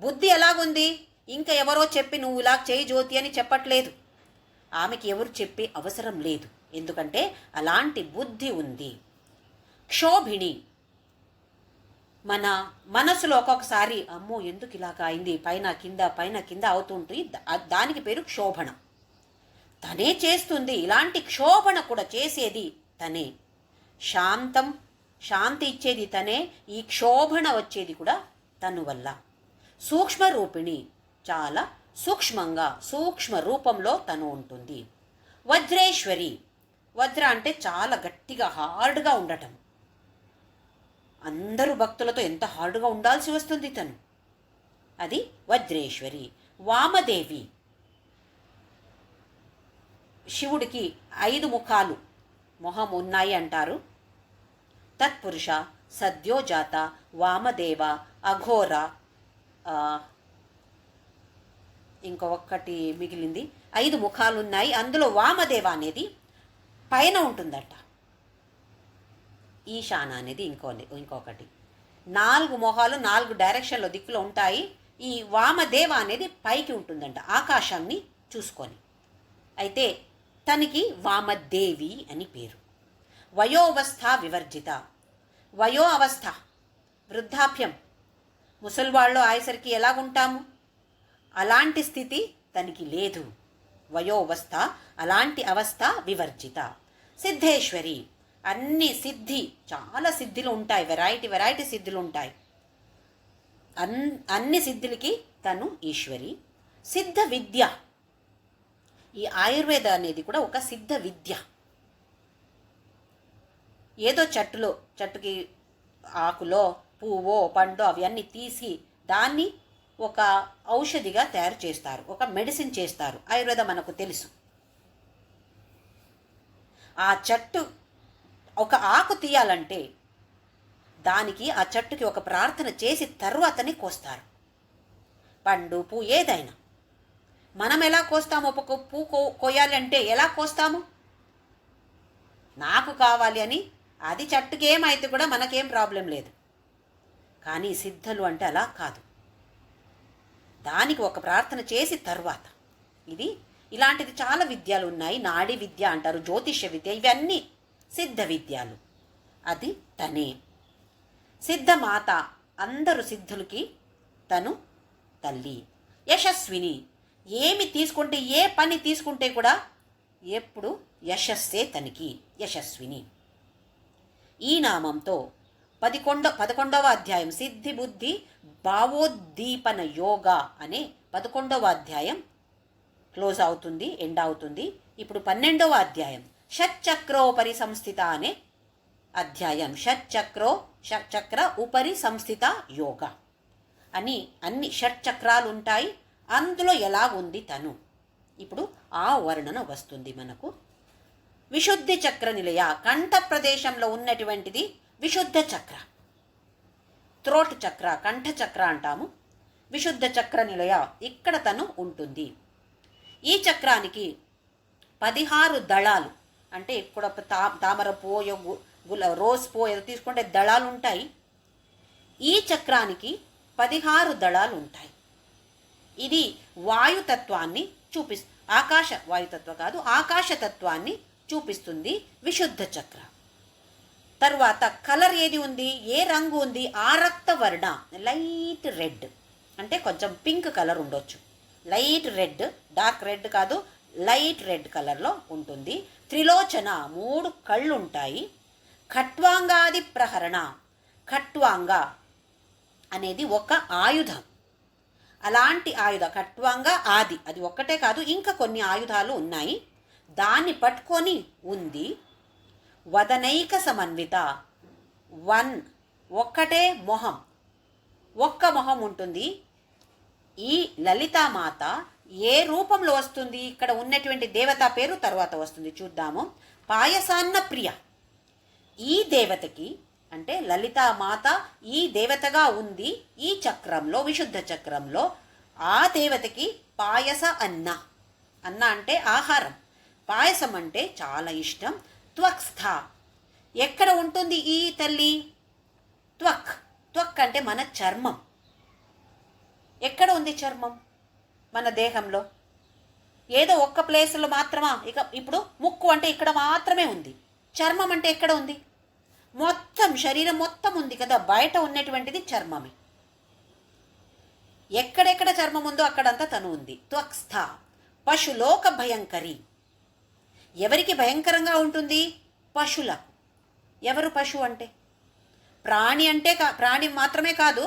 S1: బుద్ధి ఎలాగుంది, ఇంకా ఎవరో చెప్పి నువ్వు ఇలా చేయి జ్యోతి అని చెప్పట్లేదు. ఆమెకి ఎవరు చెప్పే అవసరం లేదు, ఎందుకంటే అలాంటి బుద్ధి ఉంది. క్షోభిణి. మన మనసులో ఒక్కొక్కసారి అమ్మో ఎందుకు ఇలాగ అయింది, పైన కింద అవుతుంటుంది, దానికి పేరు క్షోభణ. తనే చేస్తుంది. ఇలాంటి క్షోభణ కూడా చేసేది తనే. శాంతి ఇచ్చేది తనే. ఈ క్షోభణ వచ్చేది కూడా తను వల్ల. సూక్ష్మ రూపిణి. చాలా సూక్ష్మంగా, సూక్ష్మ రూపంలో తను ఉంటుంది. వజ్రేశ్వరి. వజ్ర అంటే చాలా గట్టిగా, హార్డ్గా ఉండటం. అందరూ భక్తులతో ఎంత హార్డ్గా ఉండాల్సి వస్తుంది తను, అది వజ్రేశ్వరి. వామదేవి. శివుడికి 5 ముఖాలు మొహం ఉన్నాయి అంటారు. తత్పురుష, సద్యోజాత, వామదేవ, అఘోర, ఇంకొకటి మిగిలింది. 5 ముఖాలు ఉన్నాయి. అందులో వామదేవ అనేది పైన ఉంటుందట. ఈశాన అనేది ఇంకొకటి. 4 మొహాలు 4 డైరెక్షన్లో దిక్కులో ఉంటాయి. ఈ వామదేవ అనేది పైకి ఉంటుందంట, ఆకాశాన్ని చూసుకొని. అయితే తనకి వామదేవి అని పేరు. వయోవస్థ వివర్జిత. వయో అవస్థ, వృద్ధాప్యం, ముసలివాళ్ళు ఆయసరికి ఎలాగుంటాము అలాంటి స్థితి తనకి లేదు. వయోవస్థ, అలాంటి అవస్థ వివర్జిత. సిద్ధేశ్వరి. అన్ని సిద్ధి, చాలా సిద్ధులు ఉంటాయి, వెరైటీ సిద్ధులు ఉంటాయి. అన్ని సిద్ధులకి తను ఈశ్వరి. సిద్ధ విద్య. ఈ ఆయుర్వేద అనేది కూడా ఒక సిద్ధ విద్య. ఏదో చెట్టుకి ఆకులో పువ్వో పండో అవన్నీ తీసి దాన్ని ఒక ఔషధిగా తయారు చేస్తారు, ఒక మెడిసిన్ చేస్తారు. ఆయుర్వేదం మనకు తెలుసు. ఆ చెట్టు ఒక ఆకు తీయాలంటే దానికి ఆ చెట్టుకి ఒక ప్రార్థన చేసి తర్వాతనే కోస్తారు. పండు పూ ఏదైనా మనం ఎలా కోస్తాము? ఒక పూ కోయాలి అంటే ఎలా కోస్తాము? నాకు కావాలి అని, అది చెట్టుకి ఏమైతే కూడా మనకేం ప్రాబ్లం లేదు. కానీ సిద్ధలు అంటే అలా కాదు, దానికి ఒక ప్రార్థన చేసి తర్వాత. ఇలాంటిది చాలా విద్యలు ఉన్నాయి. నాడీ విద్య అంటారు, జ్యోతిష్య విద్య, ఇవన్నీ సిద్ధ విద్యలు. అది తనే. సిద్ధమాత. అందరు సిద్ధులకి తను తల్లి. యశస్విని. ఏమి తీసుకుంటే, ఏ పని తీసుకుంటే కూడా ఎప్పుడు యశస్సే తనకి. యశస్విని. ఈ నామంతో 11వ అధ్యాయం సిద్ధి బుద్ధి భావోద్దీపన యోగా అనే 11వ అధ్యాయం క్లోజ్ అవుతుంది, ఎండ్ అవుతుంది. ఇప్పుడు 12వ అధ్యాయం షట్చక్రోపరి సంస్థిత అనే అధ్యాయం. షట్చక్ర ఉపరి సంస్థిత యోగా అని అన్ని షట్చక్రాలు ఉంటాయి. అందులో ఎలా ఉంది తను, ఇప్పుడు ఆ వర్ణన వస్తుంది మనకు. విశుద్ధి చక్ర నిలయ. కంఠ ప్రదేశంలో ఉన్నటువంటిది విశుద్ధ చక్ర. త్రోట్ చక్ర, కంఠ చక్ర అంటాము. విశుద్ధ చక్ర నిలయ ఇక్కడ తను ఉంటుంది. ఈ చక్రానికి 16 దళాలు, అంటే ఇక్కడ తామర పోయో రోజ్ పోయో తీసుకుంటే దళాలు ఉంటాయి. ఈ చక్రానికి 16 దళాలు ఉంటాయి. ఇది వాయుతత్వాన్ని ఆకాశ వాయుతత్వ కాదు, ఆకాశతత్వాన్ని చూపిస్తుంది విశుద్ధ చక్ర. తర్వాత కలర్ ఏది ఉంది, ఏ రంగు ఉంది, ఆ రక్తవర్ణ లైట్ రెడ్, అంటే కొంచెం పింక్ కలర్ ఉండొచ్చు. లైట్ రెడ్, డార్క్ రెడ్ కాదు, లైట్ రెడ్ కలర్లో ఉంటుంది. త్రిలోచన 3 కళ్ళు ఉంటాయి. ఖట్వాంగాది ప్రహరణ, ఖట్వాంగ అనేది ఒక ఆయుధం. అలాంటి ఖట్వాంగ ఆది, అది ఒక్కటే కాదు, ఇంకా కొన్ని ఆయుధాలు ఉన్నాయి. దాన్ని పట్టుకొని ఉంది. వదనైక సమన్విత, ఒక్కటే మొహం, ఒక్క మొహం ఉంటుంది. ఈ లలితామాత ఏ రూపంలో వస్తుంది, ఇక్కడ ఉన్నటువంటి దేవత పేరు తర్వాత వస్తుంది, చూద్దాము. పాయసాన్న ప్రియ, ఈ దేవతకి అంటే లలితామాత ఈ దేవతగా ఉంది. ఈ చక్రంలో, విశుద్ధ చక్రంలో ఆ దేవతకి పాయస అన్న, అన్న అంటే ఆహారం, పాయసం అంటే చాలా ఇష్టం. త్వక్స్థ, ఎక్కడ ఉంటుంది ఈ తల్లి? త్వక్ అంటే మన చర్మం. ఎక్కడ ఉంది చర్మం? మన దేహంలో ఏదో ఒక్క ప్లేస్లో మాత్రమా? ఇప్పుడు ముక్కు అంటే ఇక్కడ మాత్రమే ఉంది. చర్మం అంటే ఎక్కడ ఉంది? మొత్తం శరీరం మొత్తం ఉంది కదా, బయట ఉన్నటువంటిది చర్మమే. ఎక్కడెక్కడ చర్మం ఉందో అక్కడంతా తను ఉంది. త్వక్స్థ పశులోక భయంకరి, ఎవరికి భయంకరంగా ఉంటుంది? పశులకు. ఎవరు పశు అంటే? ప్రాణి అంటే ప్రాణి మాత్రమే కాదు,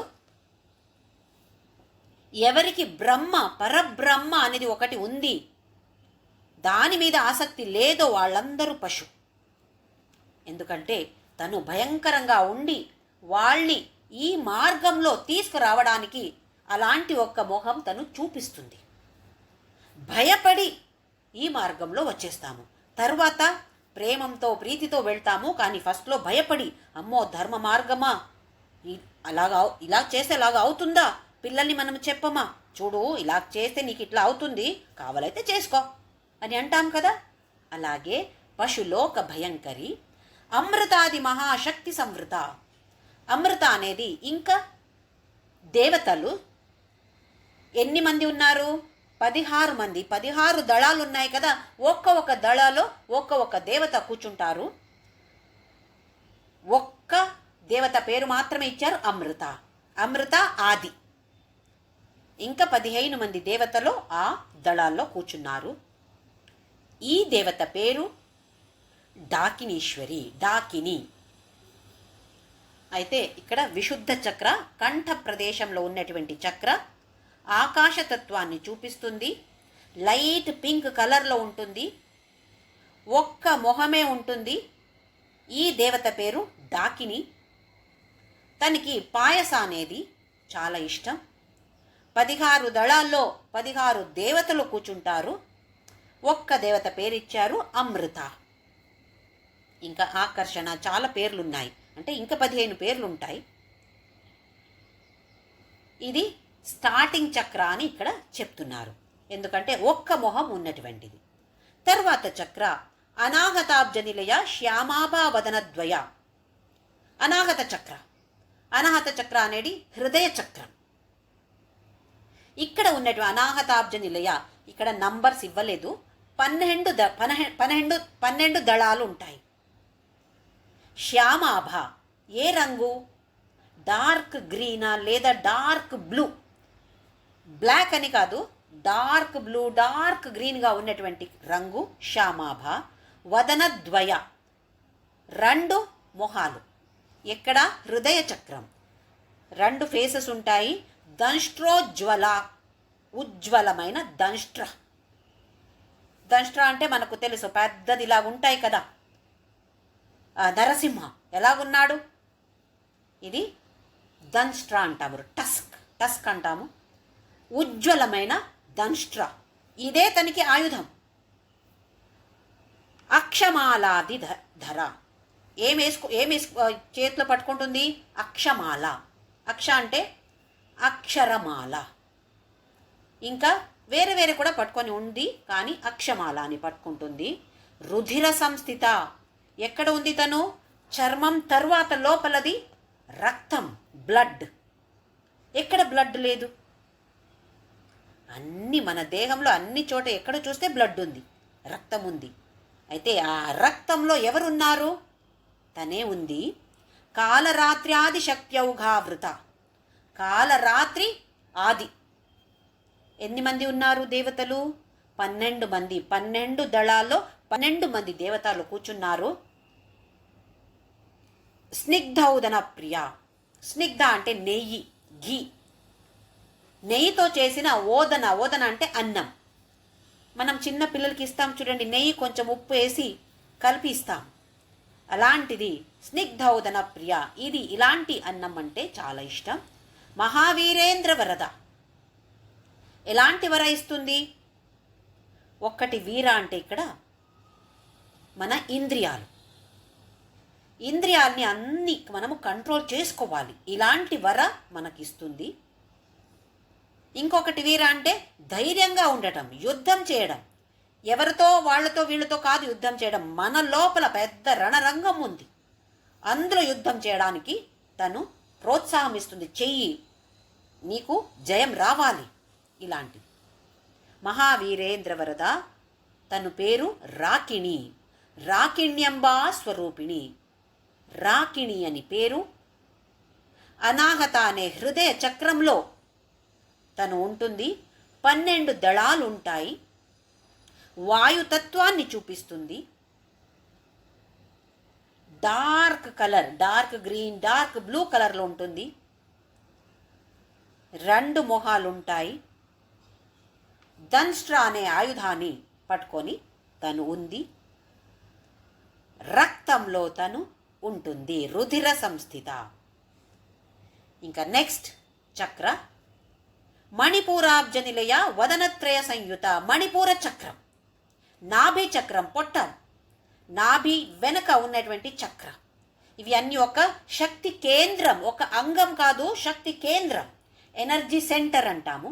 S1: ఎవరికి బ్రహ్మ, పరబ్రహ్మ అనేది ఒకటి ఉంది, దాని మీద ఆసక్తి లేదో వాళ్ళందరూ పశు. ఎందుకంటే తను భయంకరంగా ఉండి వాళ్ళని ఈ మార్గంలో తీసుకురావడానికి అలాంటి ఒక్క మొహం తను చూపిస్తుంది. భయపడి ఈ మార్గంలో వచ్చేస్తాము, తర్వాత ప్రేమంతో ప్రీతితో వెళ్తాము. కానీ ఫస్ట్లో భయపడి, అమ్మో ధర్మ మార్గమా, ఇలా చేస్తే అలాగా అవుతుందా, పిల్లల్ని మనం చెప్పమా, చూడు ఇలా చేస్తే నీకు ఇట్లా అవుతుంది, కావాలైతే చేసుకో అని అంటాం కదా. అలాగే పశులోక భయంకరి, అమృతాది మహాశక్తి సంవృత. అమృత అనేది ఇంకా దేవతలు ఎన్ని మంది ఉన్నారు? 16 మంది. 16 దళాలు ఉన్నాయి కదా, ఒక్క దళాలో ఒక్క దేవత కూర్చుంటారు. ఒక్క దేవత పేరు మాత్రమే ఇచ్చారు, అమృత. అమృత ఆది. ఇంకా 15 మంది దేవతలు ఆ దళాల్లో కూర్చున్నారు. ఈ దేవత పేరు డాకినీశ్వరి, డాకిని. అయితే ఇక్కడ విశుద్ధ చక్ర కంఠ ప్రదేశంలో ఉన్నటువంటి చక్ర ఆకాశతత్వాన్ని చూపిస్తుంది. లైట్ పింక్ కలర్లో ఉంటుంది, ఒక్క మొహమే ఉంటుంది. ఈ దేవత పేరు డాకిని. తనకి పాయస అనేది చాలా ఇష్టం. 16 దళాల్లో 16 దేవతలు కూర్చుంటారు. ఒక్క దేవత పేరిచ్చారు అమృత. ఇంకా ఆకర్షణ, చాలా పేర్లున్నాయి, అంటే ఇంకా 15 పేర్లుంటాయి. ఇది స్టార్టింగ్ చక్ర అని ఇక్కడ చెప్తున్నారు, ఎందుకంటే ఒక్క మొహం ఉన్నటువంటిది. తర్వాత చక్ర అనాహతాబ్జ నిలయ శ్యామాభా వదనద్వయ. అనాహత చక్ర, అనాహత చక్ర అనేది హృదయ చక్రం. ఇక్కడ ఉన్నటువంటి అనాహతాబ్జ నిలయ, ఇక్కడ నంబర్స్ ఇవ్వలేదు, 12 దళాలు ఉంటాయి. శ్యామాభ ఏ రంగు? డార్క్ గ్రీనా లేదా డార్క్ బ్లూ, బ్లాక్ అని కాదు, డార్క్ బ్లూ, డార్క్ గ్రీన్గా ఉన్నటువంటి రంగు శ్యామాభ. వదనద్వయ 2 మొహాలు. ఎక్కడ? హృదయ చక్రం 2 ఫేసెస్ ఉంటాయి. దంష్ట్రోజ్వల, ఉజ్వలమైన దంష్ట్ర. దంష్ట్ర అంటే మనకు తెలుసు, పెద్దది ఇలాగ ఉంటాయి కదా. నరసింహ ఎలాగున్నాడు? ఇది దంష్ట్ర అంటాము, టస్క్ అంటాము. ఉజ్వలమైన దంష్ట్ర, ఇదే తనకి ఆయుధం. అక్షమాలాది ధర, చేతిలో పట్టుకుంటుంది? అక్షమాల. అక్ష అంటే అక్షరమాల. ఇంకా వేరే కూడా పట్టుకొని ఉంది, కానీ అక్షమాల అని పట్టుకుంటుంది. రుధిర సంస్థిత, ఎక్కడ ఉంది తను? చర్మం తర్వాత లోపలది రక్తం, బ్లడ్. ఎక్కడ బ్లడ్ లేదు? అన్ని మన దేహంలో అన్ని చోట ఎక్కడ చూస్తే బ్లడ్ ఉంది, రక్తం ఉంది. అయితే ఆ రక్తంలో ఎవరున్నారు? తనే ఉంది. కాలరాత్ర్యాది శక్త్యౌఘావృత, కాలరాత్రి ఆది. ఎన్ని మంది ఉన్నారు దేవతలు? 12 మంది. 12 దళాల్లో 12 మంది దేవతలు కూర్చున్నారు. స్నిగ్ధౌదన ప్రియ, స్నిగ్ధ అంటే నెయ్యి, ఘీ, నెయ్యితో చేసిన ఓదన. ఓదన అంటే అన్నం. మనం చిన్న పిల్లలకి ఇస్తాం చూడండి, నెయ్యి కొంచెం ఉప్పు వేసి కలిపి ఇస్తాం, అలాంటిది స్నిగ్ధౌదన ప్రియ. ఇది ఇలాంటి అన్నం అంటే చాలా ఇష్టం. మహావీరేంద్ర వరద, ఎలాంటి వర ఇస్తుంది? ఒక్కటి వీర అంటే ఇక్కడ మన ఇంద్రియాలు, ఇంద్రియాల్ని అన్ని మనము కంట్రోల్ చేసుకోవాలి, ఇలాంటి వర మనకిస్తుంది. ఇంకొకటి వీర అంటే ధైర్యంగా ఉండటం, యుద్ధం చేయడం. ఎవరితో, వాళ్ళతో వీళ్ళతో కాదు యుద్ధం చేయడం, మన లోపల పెద్ద రణరంగం ఉంది, అందులో యుద్ధం చేయడానికి తను ప్రోత్సాహం ఇస్తుంది. చెయ్యి, నీకు జయం రావాలి, ఇలాంటిది. మహావీరేంద్ర వరద, తను పేరు రాకిణి, రాకిణ్యంబా స్వరూపిణి. రాకిణి అని పేరు. అనాహత అనే హృదయ చక్రంలో తను ఉంటుంది. 12 దళాలు ఉంటాయి. వాయుతత్వాన్ని చూపిస్తుంది. Dark colour, dark green, dark blue కలర్లో ఉంటుంది. 2 మొహాలు ఉంటాయి. దంష్ట్ర అనే ఆయుధాన్ని పట్టుకొని తను ఉంది. రక్తంలో తను ఉంటుంది, రుధిర సంస్థిత. ఇంకా నెక్స్ట్ చక్ర మణిపూరాబ్జ నిలయ వదనత్రయ సంయుత. మణిపూర చక్రం, నాభి చక్రం, పొట్ట, నాభి వెనక ఉన్నటువంటి చక్రం. ఇవి అన్నీ ఒక శక్తి కేంద్రం, ఒక అంగం కాదు, శక్తి కేంద్రం, ఎనర్జీ సెంటర్ అంటాము.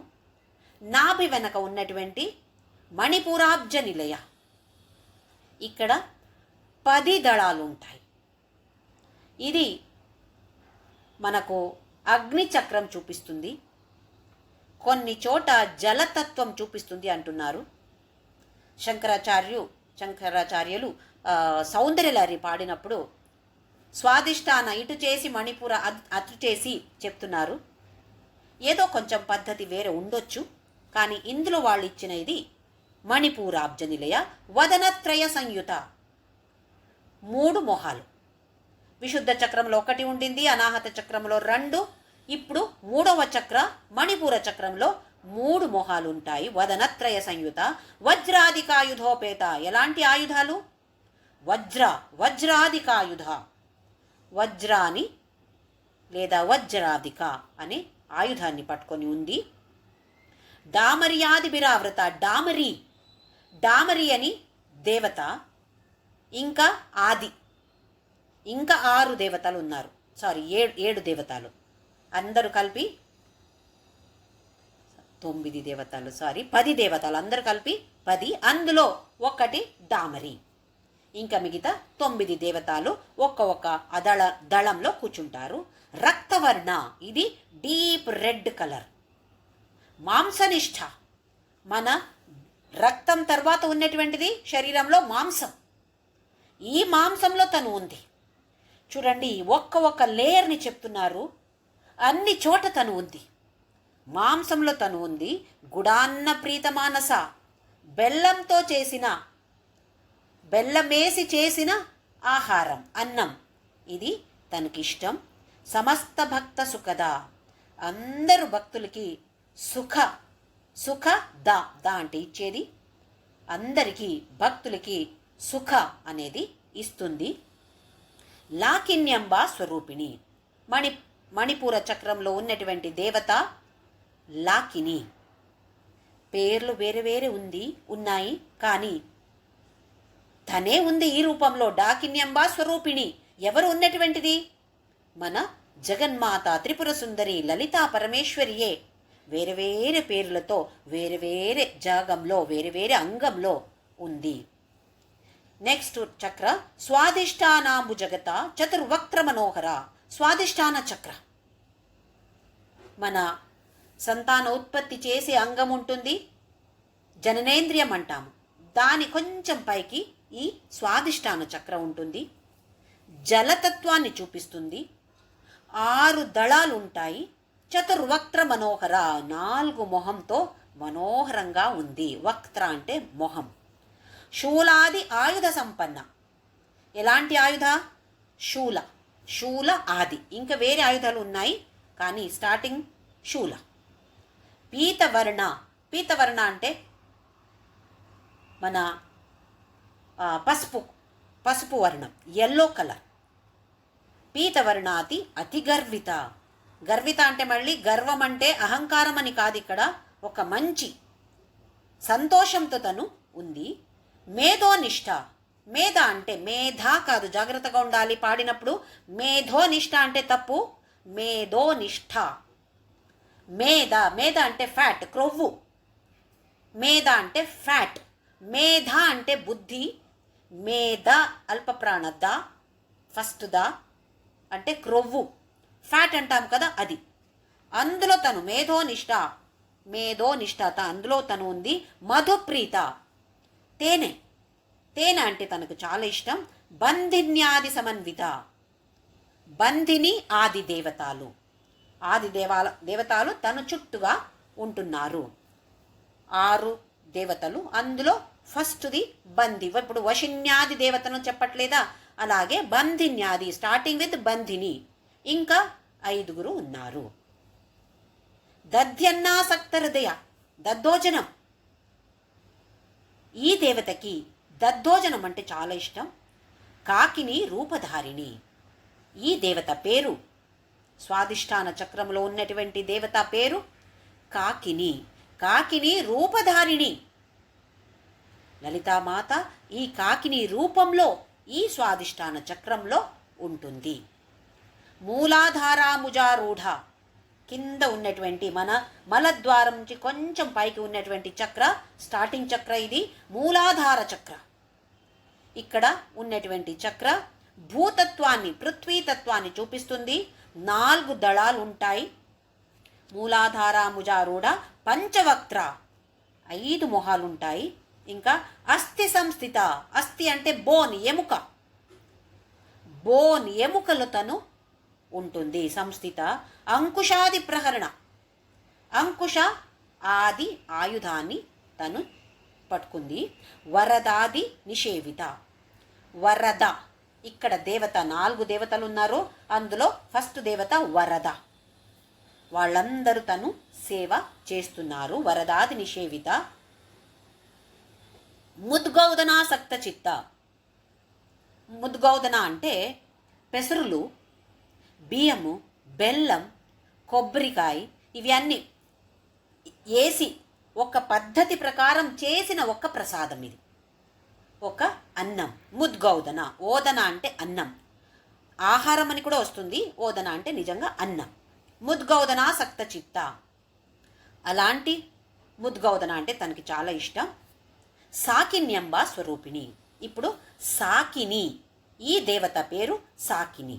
S1: నాభి వెనక ఉన్నటువంటి మణిపూరాబ్జ నిలయ. ఇక్కడ 10 దళాలు ఉంటాయి. ఇది మనకు అగ్ని చక్రం చూపిస్తుంది, కొన్ని చోట జలతత్వం చూపిస్తుంది అంటున్నారు శంకరాచార్యులు సౌందర్యలహరి పాడినప్పుడు స్వాదిష్టాన ఇటు చేసి మణిపూర అటు చేసి చెప్తున్నారు. ఏదో కొంచెం పద్ధతి వేరే ఉండొచ్చు, కానీ ఇందులో వాళ్ళు ఇచ్చిన ఇది మణిపూరాబ్జ నిలయ వదనత్రయ సంయుత. 3 మొహాలు. విశుద్ధ చక్రంలో 1 ఉండింది, అనాహత చక్రంలో 2. ఇప్పుడు 3వ చక్ర మణిపూర చక్రంలో 3 మొహాలు ఉంటాయి. వదనత్రయ సంయుత. వజ్రాధికాయుధోపేత. ఎలాంటి ఆయుధాలు? వజ్రాధికాయుధ. వజ్రాని లేదా వజ్రాధిక అనే ఆయుధాన్ని పట్టుకొని ఉంది. డామర్యాది బిరావృత. డామరి అని దేవత. ఇంకా ఆది, ఇంకా 6 దేవతలు ఉన్నారు. 7 దేవతలు, అందరూ కలిపి 9 దేవతలు, 10 దేవతలు, అందరూ కలిపి 10. అందులో 1 డామరి. ఇంకా మిగతా 9 దేవతలు ఒక్క దళంలో కూర్చుంటారు. రక్తవర్ణ, ఇది డీప్ రెడ్ కలర్. మాంసనిష్ఠ, మన రక్తం తర్వాత ఉన్నటువంటిది శరీరంలో మాంసం. ఈ మాంసంలో తను ఉంది. చూడండి, ఒక్క లేయర్ని చెప్తున్నారు, అన్ని చోట తను ఉంది. మాంసంలో తను ఉంది. గుడాన్న ప్రీతమానస, బెల్లమేసి చేసిన ఆహారం, అన్నం, ఇది తనకిష్టం. సమస్త భక్త సుఖద, అందరు భక్తులకి సుఖ దా అంటే ఇచ్చేది, అందరికీ భక్తులకి సుఖ అనేది ఇస్తుంది. లాకిన్యంబ స్వరూపిణి, మణిపూర చక్రంలో ఉన్నటువంటి దేవత లాకిని. పేర్లు వేరే వేరే ఉన్నాయి, కానీ తనే ఉంది ఈ రూపంలో. డాకిన్యంబ స్వరూపిణి. ఎవరు ఉన్నటువంటిది? మన జగన్మాత త్రిపుర సుందరి లలితా పరమేశ్వరియే. వేరే వేరే పేర్లతో వేరే వేరే జాగంలో వేరే వేరే అంగంలో ఉంది. నెక్స్ట్ చక్ర స్వాదిష్టానాంబు జగత చతుర్వక్ర మనోహర. స్వాదిష్టాన చక్ర మన సంతానోత్పత్తి చేసే అంగం ఉంటుంది, జననేంద్రియం అంటాము. దాని కొంచెం పైకి ఈ స్వాదిష్టాన చక్రం ఉంటుంది. జలతత్వాన్ని చూపిస్తుంది. 6 దళాలు ఉంటాయి. చతుర్వక్త్ర మనోహర, 4 మొహంతో మనోహరంగా ఉంది. వక్త్ర అంటే మొహం. శూలాది ఆయుధ సంపన్న, ఎలాంటి ఆయుధ? శూల. శూల ఆది, ఇంకా వేరే ఆయుధాలు ఉన్నాయి కానీ స్టార్టింగ్ శూల. పీతవర్ణ, పీతవర్ణ అంటే మన పసుపు, పసుపు వర్ణం, ఎల్లో కలర్. పీతవర్ణాతి అతి గర్విత. గర్విత అంటే మళ్ళీ గర్వం అంటే అహంకారం అని కాదు, ఇక్కడ ఒక మంచి సంతోషంతో తను ఉంది. మేధోనిష్ట, మేధ అంటే మేధ కాదు, జాగ్రత్తగా ఉండాలి పాడినప్పుడు. మేధోనిష్ట అంటే తప్పు, మేధోనిష్ట. మేధ, మేధ అంటే ఫ్యాట్, క్రొవ్వు. మేధ అంటే ఫ్యాట్. మేధ అంటే బుద్ధి. మేధ అల్పప్రాణ ద, ఫస్ట్ ద అంటే క్రొవ్వు, ఫ్యాట్ అంటాం కదా అది. అందులో తను మేధోనిష్ట, మేధోనిష్టత అందులో తను ఉంది. మధుప్రీత, తేనె, తేనె అంటే తనకు చాలా ఇష్టం. బంధిన్యాది సమన్విత, బంధిని ఆది దేవతలు, ఆది దేవతలు తను చుట్టుగా ఉంటున్నారు. 6 దేవతలు, అందులో ఫస్ట్ది బంధి. ఇప్పుడు వశిన్యాది దేవతను చెప్పట్లేదా, అలాగే బంధిన్యాది, స్టార్టింగ్ విత్ బంధిని. ఇంకా 5 ఉన్నారు. దధ్యన్నాసక్త హృదయ, దద్దోజనం. ఈ దేవతకి దద్దోజనం అంటే చాలా ఇష్టం. కాకిని రూపధారిణి, ఈ దేవత పేరు, స్వాదిష్టాన చక్రంలో ఉన్నటువంటి దేవత పేరు కాకిని. కాకిని రూపధారిణి లలితామాత ఈ కాకిని రూపంలో ఈ స్వాదిష్టాన చక్రంలో ఉంటుంది. మూలాధారాముజారూఢ, కింద ఉన్నటువంటి మన మలద్వారం నుంచి కొంచెం పైకి ఉన్నటువంటి చక్ర, స్టార్టింగ్ చక్ర ఇది, మూలాధార చక్ర. ఇక్కడ ఉన్నటువంటి చక్ర భూతత్వాన్ని, పృథ్వీతత్వాన్ని చూపిస్తుంది. 4 దళాలు ఉంటాయి. మూలాధారాముజారూఢ, పంచవక్త్ర, 5 మొహాలుంటాయి. ఇంకా అస్థి సంస్థిత, అస్థి అంటే బోన్, ఎముక, బోన్ ఎముకలు తను ఉంటుంది సంస్థిత. అంకుశాది ప్రహరణ, అంకుశ ఆది ఆయుధాన్ని తను పట్టుకుంది. వరదాది నిషేవిత, వరద, ఇక్కడ దేవత 4 దేవతలు ఉన్నారు, అందులో ఫస్ట్ దేవత వరద. వాళ్ళందరూ తను సేవ చేస్తున్నారు. వరదాది నిషేవిత. ముద్గౌదనాసక్త చిత్త, ముద్గౌదన అంటే పెసరులు, బియ్యము, బెల్లం, కొబ్బరికాయ ఇవి అన్నీ వేసి ఒక పద్ధతి ప్రకారం చేసిన ఒక ప్రసాదం ఇది, ఒక అన్నం. ముద్గౌదన, ఓదన అంటే అన్నం, ఆహారం అని కూడా వస్తుంది. ఓదన అంటే నిజంగా అన్నం. ముద్గౌదనాసక్త చిత్త, అలాంటి ముద్గౌదన అంటే తనకి చాలా ఇష్టం. సాకిన్యంబ స్వరూపిణి, ఇప్పుడు సాకిని, ఈ దేవత పేరు సాకిని.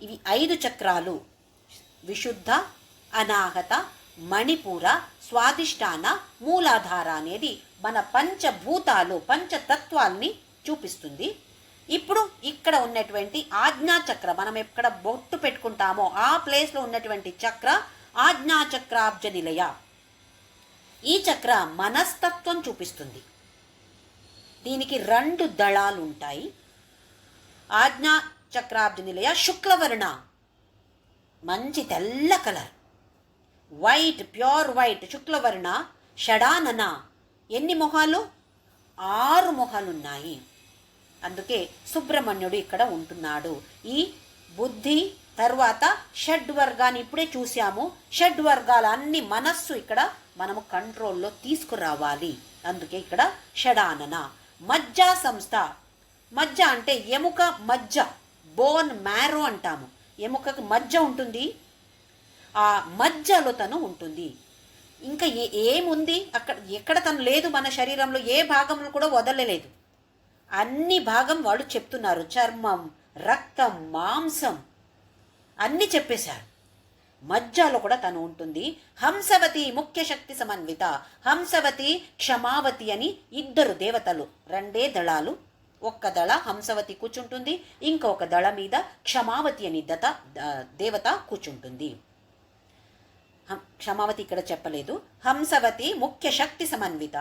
S1: ఇవి 5 చక్రాలు, విశుద్ధ, అనాహత, మణిపూర, స్వాదిష్టాన, మూలాధార అనేది మన పంచభూతాలు, పంచతత్వాల్ని చూపిస్తుంది. ఇప్పుడు ఇక్కడ ఉన్నటువంటి ఆజ్ఞాచక్ర, మనం ఎక్కడ బొట్టు పెట్టుకుంటామో ఆ ప్లేస్లో ఉన్నటువంటి చక్ర ఆజ్ఞాచక్రాబ్జ నిలయ. ఈ చక్ర మనస్తత్వం చూపిస్తుంది. దీనికి 2 దళాలు ఉంటాయి. ఆజ్ఞా చక్రాబ్జ నిలయ శుక్లవర్ణ, మంచి తెల్ల కలర్, వైట్, ప్యూర్ వైట్, శుక్లవర్ణ. షడానన, ఎన్ని మొహాలు? 6 మొహాలున్నాయి. అందుకే సుబ్రహ్మణ్యుడు ఇక్కడ ఉంటున్నాడు. ఈ బుద్ధి తర్వాత షడ్వర్గాన్ని ఇప్పుడే చూసాము. షడ్వర్గాల అన్ని మనస్సు ఇక్కడ మనము కంట్రోల్లో తీసుకురావాలి. అందుకే ఇక్కడ షడానన. మజ్జా సంస్థ, మజ్జ అంటే ఎముక, మజ్జ, బోన్ మ్యారో అంటాము. ఎముకకు మజ్జ ఉంటుంది, ఆ మజ్జలో తను ఉంటుంది. ఇంకా ఏముంది అక్కడ, ఎక్కడ తను లేదు మన శరీరంలో, ఏ భాగంలో కూడా వదలలేదు. అన్ని భాగం వాళ్ళు చెప్తున్నారు. చర్మం, రక్తం, మాంసం అన్నీ చెప్పేశారు. మజ్జాలో కూడా తను ఉంటుంది. హంసవతి ముఖ్య శక్తి సమన్విత, హంసవతి, క్షమావతి అని 2 దేవతలు, 2 దళాలు. ఒక్క దళ హంసవతి కూర్చుంటుంది, ఇంకొక దళ మీద క్షమావతి అని దేవత కూర్చుంటుంది. క్షమావతి ఇక్కడ చెప్పలేదు. హంసవతి ముఖ్య శక్తి సమన్విత,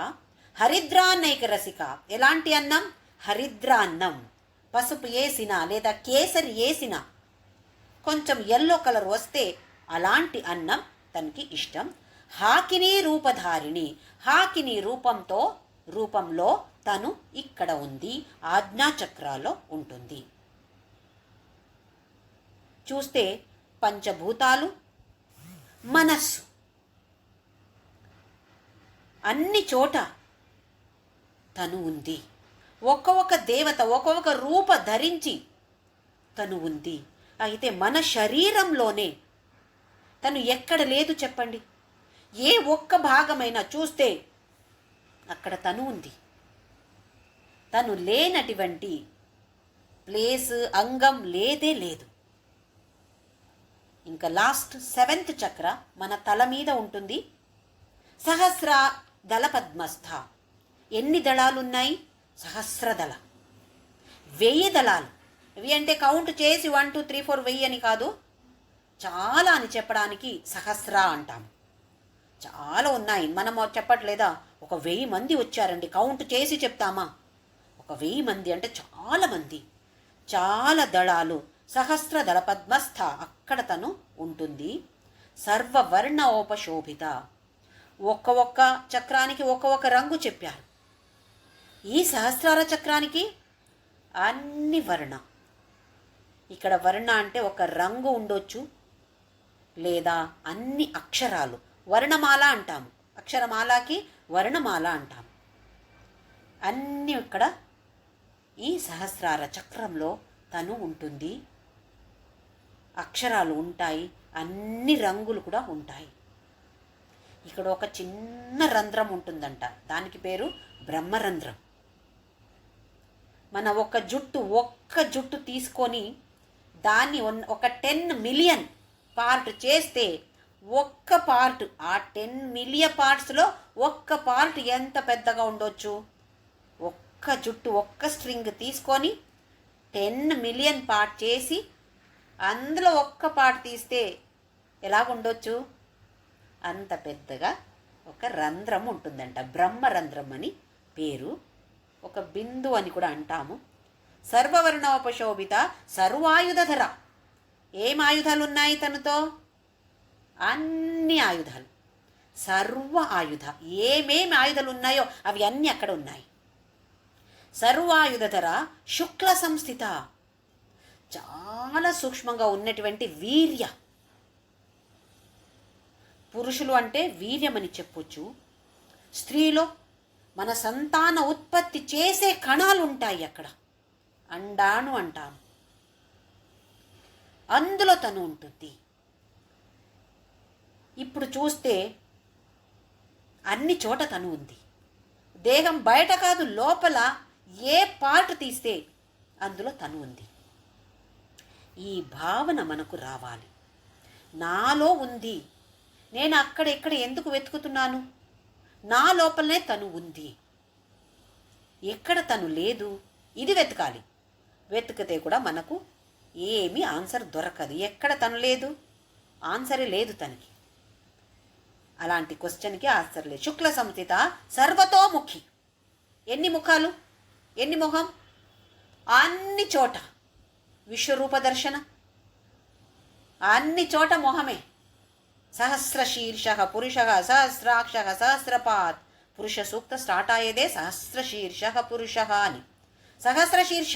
S1: హరిద్రాన్నైక రసిక. ఎలాంటి అన్నం? హరిద్రాన్నం. పసుపు వేసిన లేదా కేసరి వేసిన కొంచెం ఎల్లో కలర్ వస్తే అలాంటి అన్నం తనకి ఇష్టం. హాకిని రూపధారిణి. హాకిని రూపంలో తను ఇక్కడ ఉంది, ఆజ్ఞాచక్రాల్లో ఉంటుంది. చూస్తే పంచభూతాలు, మనస్సు, అన్ని చోట తను ఉంది. ఒక్కొక్క దేవత ఒక్కొక్క రూప ధరించి తను ఉంది. అయితే మన శరీరంలోనే తను ఎక్కడ లేదు చెప్పండి? ఏ ఒక్క భాగమైనా చూస్తే అక్కడ తను ఉంది. తను లేనటువంటి ప్లేస్, అంగం లేదే లేదు. ఇంకా లాస్ట్ 7th చక్ర మన తల మీద ఉంటుంది. సహస్ర దళ పద్మస్థ. ఎన్ని దళాలున్నాయి? సహస్రదళ. 1000 దళాలు. ఇవి అంటే కౌంట్ చేసి 1 2 3 4 1000 అని కాదు, చాలా అని చెప్పడానికి సహస్ర అంటాం. చాలా ఉన్నాయి. మనం చెప్పట్లేదా? ఒక 1000 మంది వచ్చారండి, కౌంట్ చేసి చెప్తామా? ఒక 1000 మంది అంటే చాలా మంది, చాలా దళాలు. సహస్ర దళ పద్మస్థ. అక్కడ తను ఉంటుంది. సర్వవర్ణోపశోభిత. ఒక్క చక్రానికి ఒక్కొక్క రంగు చెప్పారు. ఈ సహస్రార చక్రానికి అన్ని వర్ణ. ఇక్కడ వర్ణ అంటే ఒక రంగు ఉండొచ్చు, లేదా అన్ని అక్షరాలు. వర్ణమాల అంటాము. అక్షరమాలకి వర్ణమాల అంటాము. అన్నీ ఇక్కడ ఈ సహస్రార చక్రంలో తను ఉంటుంది. అక్షరాలు ఉంటాయి, అన్ని రంగులు కూడా ఉంటాయి. ఇక్కడ ఒక చిన్న రంధ్రం ఉంటుందంట, దానికి పేరు బ్రహ్మరంధ్రం. మన ఒక్క జుట్టు తీసుకొని దాన్ని ఒక 10 మిలియన్ పార్ట్ చేస్తే ఒక్క పార్ట్, ఆ 10 మిలియన్ పార్ట్స్లో ఒక్క పార్ట్ ఎంత పెద్దగా ఉండొచ్చు? ఒక్క జుట్టు, ఒక్క స్ట్రింగ్ తీసుకొని 10 మిలియన్ పార్ట్ చేసి అందులో ఒక్క పార్ట్ తీస్తే ఎలాగుండొచ్చు? అంత పెద్దగా ఒక రంధ్రం ఉంటుందంట. బ్రహ్మరంధ్రం అని పేరు. ఒక బిందు అని కూడా అంటాము. సర్వవర్ణోపశోభిత సర్వాయుధధర. ఏం ఆయుధాలు ఉన్నాయి తనతో? అన్ని ఆయుధాలు, సర్వ ఆయుధ. ఏమేమి ఆయుధాలు ఉన్నాయో అవి అన్నీ అక్కడ ఉన్నాయి. సర్వాయుధధర శుక్ల సంస్థిత. చాలా సూక్ష్మంగా ఉన్నటువంటి వీర్య. పురుషులు అంటే వీర్యమని చెప్పొచ్చు. స్త్రీలో మన సంతాన ఉత్పత్తి చేసే కణాలు ఉంటాయి అక్కడ, అండాణు అంటాం. అందులో తను ఉంటుంది. ఇప్పుడు చూస్తే అన్ని చోట తను ఉంది. దేహం బయట కాదు, లోపల ఏ పార్ట్ తీస్తే అందులో తను ఉంది. ఈ భావన మనకు రావాలి. నాలో ఉంది, నేను అక్కడ ఇక్కడ ఎందుకు వెతుకుతున్నాను? నా లోపలనే తను ఉంది. ఎక్కడ తను లేదు ఇది వెతకాలి. వెతికితే కూడా మనకు ఏమీ ఆన్సర్ దొరకదు. ఎక్కడ తను లేదు, ఆన్సరే లేదు తనకి. అలాంటి క్వశ్చన్కి ఆన్సర్ లేదు. శుక్ల సంస్థిత సర్వతోముఖి. ఎన్ని ముఖాలు, ఎన్ని మొహం? అన్ని చోట విశ్వరూప దర్శన. అన్ని చోట మొహమే. సహస్రశీర్ష పురుష సహస్రాక్ష సహస్రపాత్. పురుష సూక్త స్టార్ట్ అయ్యేదే సహస్రశీర్ష పురుష అని. సహస్రశీర్ష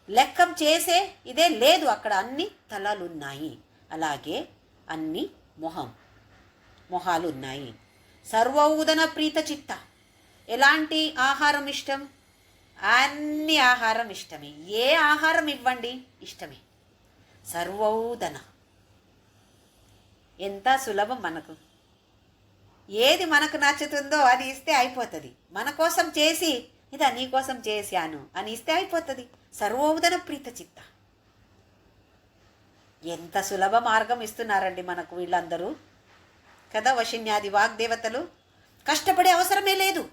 S1: లెక్కం చేసే ఇదే లేదు, అక్కడ అన్ని తలలున్నాయి. అలాగే అన్ని మొహాలు ఉన్నాయి. సర్వౌదన ప్రీత చిత్త. ఎలాంటి ఆహారం ఇష్టం? అన్ని ఆహారం ఇష్టమే. ఏ ఆహారం ఇవ్వండి ఇష్టమే. సర్వౌదన. ఎంత సులభం మనకు. ఏది మనకు నచ్చుతుందో అది ఇస్తే అయిపోతుంది. మన కోసం చేసి ఇదా నీ కోసం చేశాను అని ఇస్తే అయిపోతుంది. సర్వోదన ప్రీత చిత్త. ఎంత సులభ మార్గం ఇస్తున్నారండి మనకు వీళ్ళందరూ కదా. వశిన్యాది వాగ్దేవతలు. కష్టపడే అవసరమే లేదు.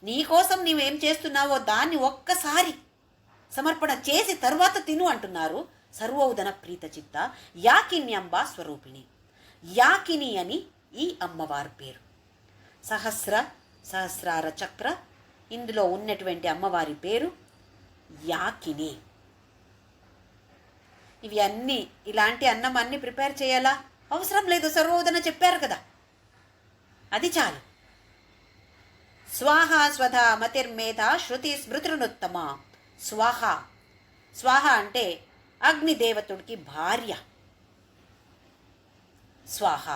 S1: నీకోసం నీవేం చేస్తున్నావో దాన్ని ఒక్కసారి సమర్పణ చేసి తరువాత తిను అంటున్నారు. సర్వోదన ప్రీత చిత్త యాకిన్యంబ స్వరూపిణి. యాకిని అని ఈ అమ్మవారి పేరు. సహస్రార చక్ర ఇందులో ఉన్నటువంటి అమ్మవారి పేరు యాకిని. ఇవి అన్నీ ఇలాంటి అన్నం అన్నీ ప్రిపేర్ చేయాలా? అవసరం లేదు, సర్వోదన చెప్పారు కదా, అది చాలు. స్వాహ స్వధా మతిర్మేధ శృతి స్మృతిరునుత్తమ. స్వాహ, స్వాహ అంటే అగ్నిదేవతుడికి భార్య. స్వాహ,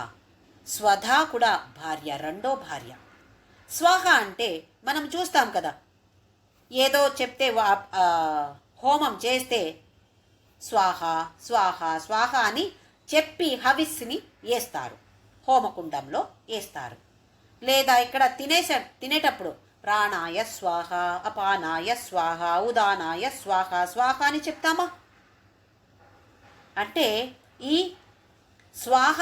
S1: స్వధా కూడా భార్య, రెండో భార్య. స్వాహ అంటే మనం చూస్తాం కదా, ఏదో చెప్తే హోమం చేస్తే స్వాహ స్వాహ స్వాహ అని చెప్పి హవిస్ని వేస్తారు, హోమకుండంలో వేస్తారు. లేదా ఇక్కడ తినేటప్పుడు ప్రాణాయ స్వాహ, అపానాయ స్వాహ, ఉదానాయ స్వాహ స్వాహ అని చెప్తామా? అంటే ఈ స్వాహ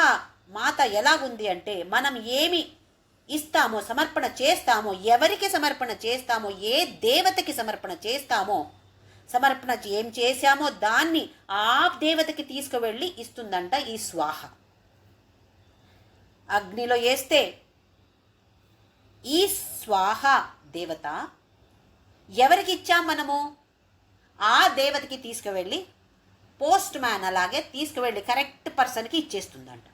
S1: మాత ఎలాగుంది అంటే, మనం ఏమి ఇస్తామో, సమర్పణ చేస్తామో, ఎవరికి సమర్పణ చేస్తామో, ఏ దేవతకి సమర్పణ చేస్తామో, సమర్పణ ఏం చేశామో దాన్ని ఆ దేవతకి తీసుకువెళ్ళి ఇస్తుందంట ఈ స్వాహ. అగ్నిలో వేస్తే ఈ స్వాహ దేవత ఎవరికి ఇచ్చాం మనము, ఆ దేవతకి తీసుకువెళ్ళి పోస్ట్ మ్యాన్ అలాగే తీసుకువెళ్ళి కరెక్ట్ పర్సన్కి ఇచ్చేస్తుందంట.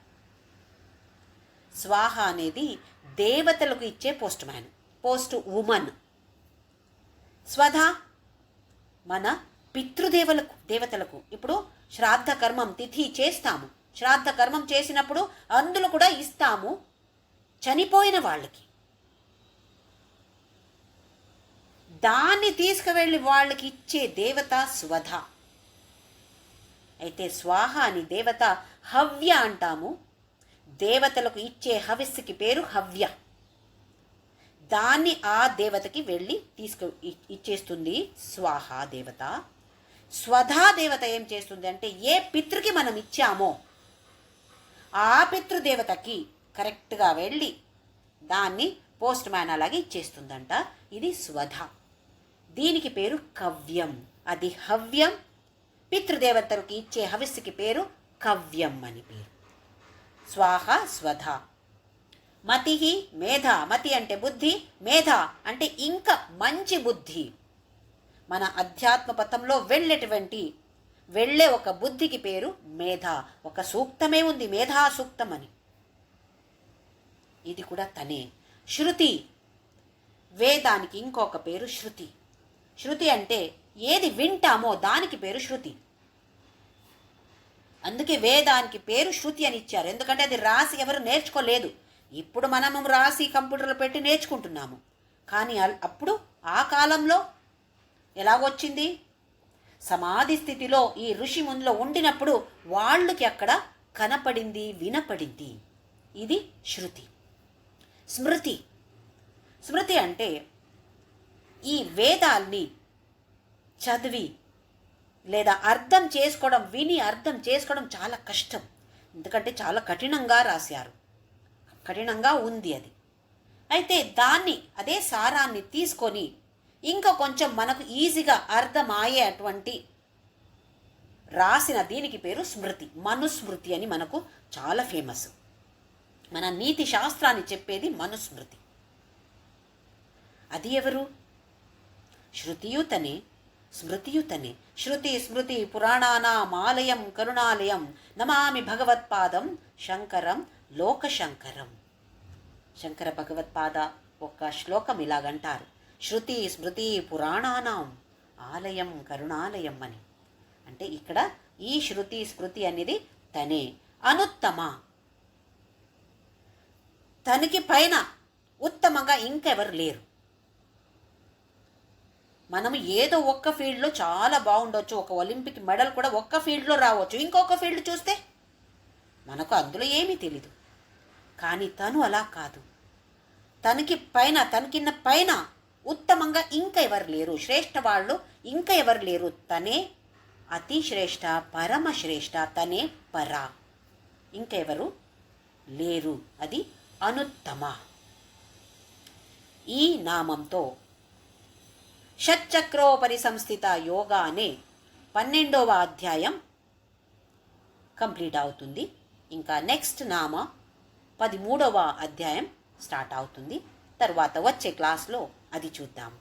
S1: స్వాహ అనేది దేవతలకు ఇచ్చే పోస్ట్ మ్యాన్, పోస్ట్ ఉమన్. స్వధ మన దేవతలకు. ఇప్పుడు శ్రాద్ధ కర్మం తిథి చేస్తాము, శ్రాద్ధ కర్మం చేసినప్పుడు అందులో కూడా ఇస్తాము చనిపోయిన వాళ్ళకి. దాన్ని తీసుకువెళ్ళి వాళ్ళకి ఇచ్చే దేవత స్వధ. అయితే స్వాహ అని దేవత హవ్య అంటాము. దేవతలకు ఇచ్చే హవిస్సుకి పేరు హవ్య. దాన్ని ఆ దేవతకి వెళ్ళి ఇచ్చేస్తుంది స్వాహ దేవత. స్వధా దేవత ఏం చేస్తుంది అంటే, ఏ పితృకి మనం ఇచ్చామో ఆ పితృదేవతకి కరెక్ట్గా వెళ్ళి దాన్ని పోస్ట్ మ్యాన్ అలాగే ఇచ్చేస్తుందంట. ఇది స్వధ. దీనికి పేరు కవ్యం. అది హవ్యం. పితృదేవతలకు ఇచ్చే హవిస్సుకి పేరు కవ్యం అని పేరు. స్వాహ స్వధ. మతి మేధ. మతి అంటే బుద్ధి, మేధ అంటే ఇంకా మంచి బుద్ధి. మన అధ్యాత్మ పథంలో వెళ్ళే ఒక బుద్ధికి పేరు మేధ. ఒక సూక్తమే ఉంది, మేధా సూక్తం అని. ఇది కూడా తనే. శృతి, వేదానికి ఇంకొక పేరు శృతి. శృతి అంటే ఏది వింటామో దానికి పేరు శృతి. అందుకే వేదానికి పేరు శృతి అని ఇచ్చారు. ఎందుకంటే అది రాసి ఎవరు నేర్చుకోలేదు. ఇప్పుడు మనము రాసి కంప్యూటర్లో పెట్టి నేర్చుకుంటున్నాము. కానీ అప్పుడు ఆ కాలంలో ఎలాగొచ్చింది? సమాధి స్థితిలో ఈ ఋషి ముందులో ఉండినప్పుడు వాళ్ళకి అక్కడ కనపడింది, వినపడింది. ఇది శృతి. స్మృతి. స్మృతి అంటే ఈ వేదాల్ని చదివి లేదా అర్థం చేసుకోవడం, విని అర్థం చేసుకోవడం చాలా కష్టం. ఎందుకంటే చాలా కఠినంగా రాశారు, కఠినంగా ఉంది అది. అయితే అదే సారాన్ని తీసుకొని ఇంకా కొంచెం మనకు ఈజీగా అర్థమయ్యే అటువంటి రాసిన దీనికి పేరు స్మృతి. మనుస్మృతి అని మనకు చాలా ఫేమస్. మన నీతి శాస్త్రాన్ని చెప్పేది మనుస్మృతి. అది ఎవరు? శృతియుతనే, స్మృతియుతనే. శృతి స్మృతి పురాణానామాలయం కరుణాలయం నమామి భగవత్పాదం శంకరం లోకశంకరం. శంకర భగవత్పాద ఒక శ్లోకం ఇలాగంటారు, శృతి స్మృతి పురాణానాం ఆలయం కరుణాలయం అని. అంటే ఇక్కడ ఈ శృతి స్మృతి అనేది తనే. అనుత్తమ, తనకి పైన ఉత్తమంగా ఇంకెవరు లేరు. మనం ఏదో ఒక్క ఫీల్డ్లో చాలా బాగుండొచ్చు, ఒక ఒలింపిక్ మెడల్ కూడా ఒక్క ఫీల్డ్లో రావచ్చు. ఇంకొక ఫీల్డ్ చూస్తే మనకు అందులో ఏమీ తెలీదు. కానీ తను అలా కాదు. తనకిన్న పైన ఉత్తమంగా ఇంకా ఎవరు లేరు, శ్రేష్ఠ వాళ్ళు ఇంకా ఎవరు లేరు. తనే అతి శ్రేష్ఠ, పరమ శ్రేష్ఠ, తనే పర, ఇంకెవరు లేరు. అది అనుత్తమ. ఈ నామంతో షట్చక్రోపరి సంస్థిత యోగా అనే 12వ అధ్యాయం కంప్లీట్ అవుతుంది. ఇంకా నెక్స్ట్ నామ 13వ అధ్యాయం స్టార్ట్ అవుతుంది. తర్వాత వచ్చే క్లాస్లో అది చూద్దాం.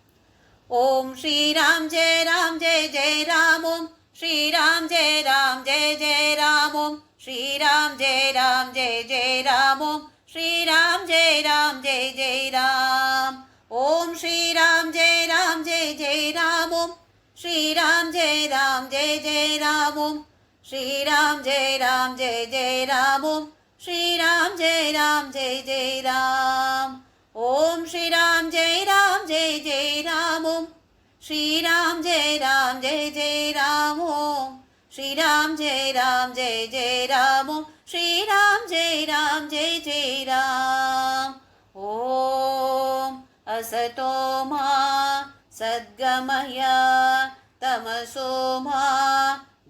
S1: ఓం శ్రీరామ్ జయ రామ్ జయ జయ రామ్. ఓం శ్రీరామ్ జయ రామ్ జయ జయ రామ్. ఓం శ్రీరామ్ జయ రామ్ జయ జయ రామ్. ఓం శ్రీరామ్ జయ రామ్ జయ జయ రామ్. ఓం శ్రీరామ్ జయ రామ్ జయ జయ రామ్. ఓం శ్రీరామ్ జయ రామ్ జయ జయ రామ్. ఓం శ్రీరామ్ జయ రామ్ జయ జయ రామ్. ఓం శ్రీరామ్ జయ రామ్ జయ జయ రామ్. ఓం శ్రీరామ్ జయ రామ్ జయ జయ రామ్. ఓం శ్రీరామ్ జయ రామ్ జయ జయ రామ్. ఓం శ్రీరామ్ జయ రామ్ జయ జయ రామ్. ఓం శ్రీరామ్ జయ రామ్ జయ జయ రామ్. ఓం असतो मा सद्गमय तमसो मा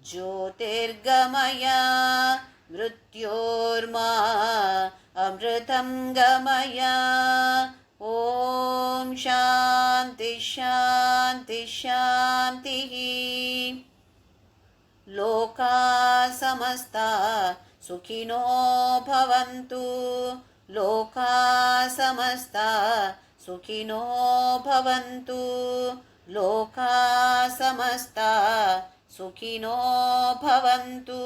S1: ज्योतिर्गमय मृत्योर्मा अमृतं गमय. ॐ शान्ति शान्ति शान्तिः. लोका समस्ता सुखिनो भवन्तु. लोका समस्ता सुखिनो भवन्तु. लोका समस्ता सुखिनो भवन्तु.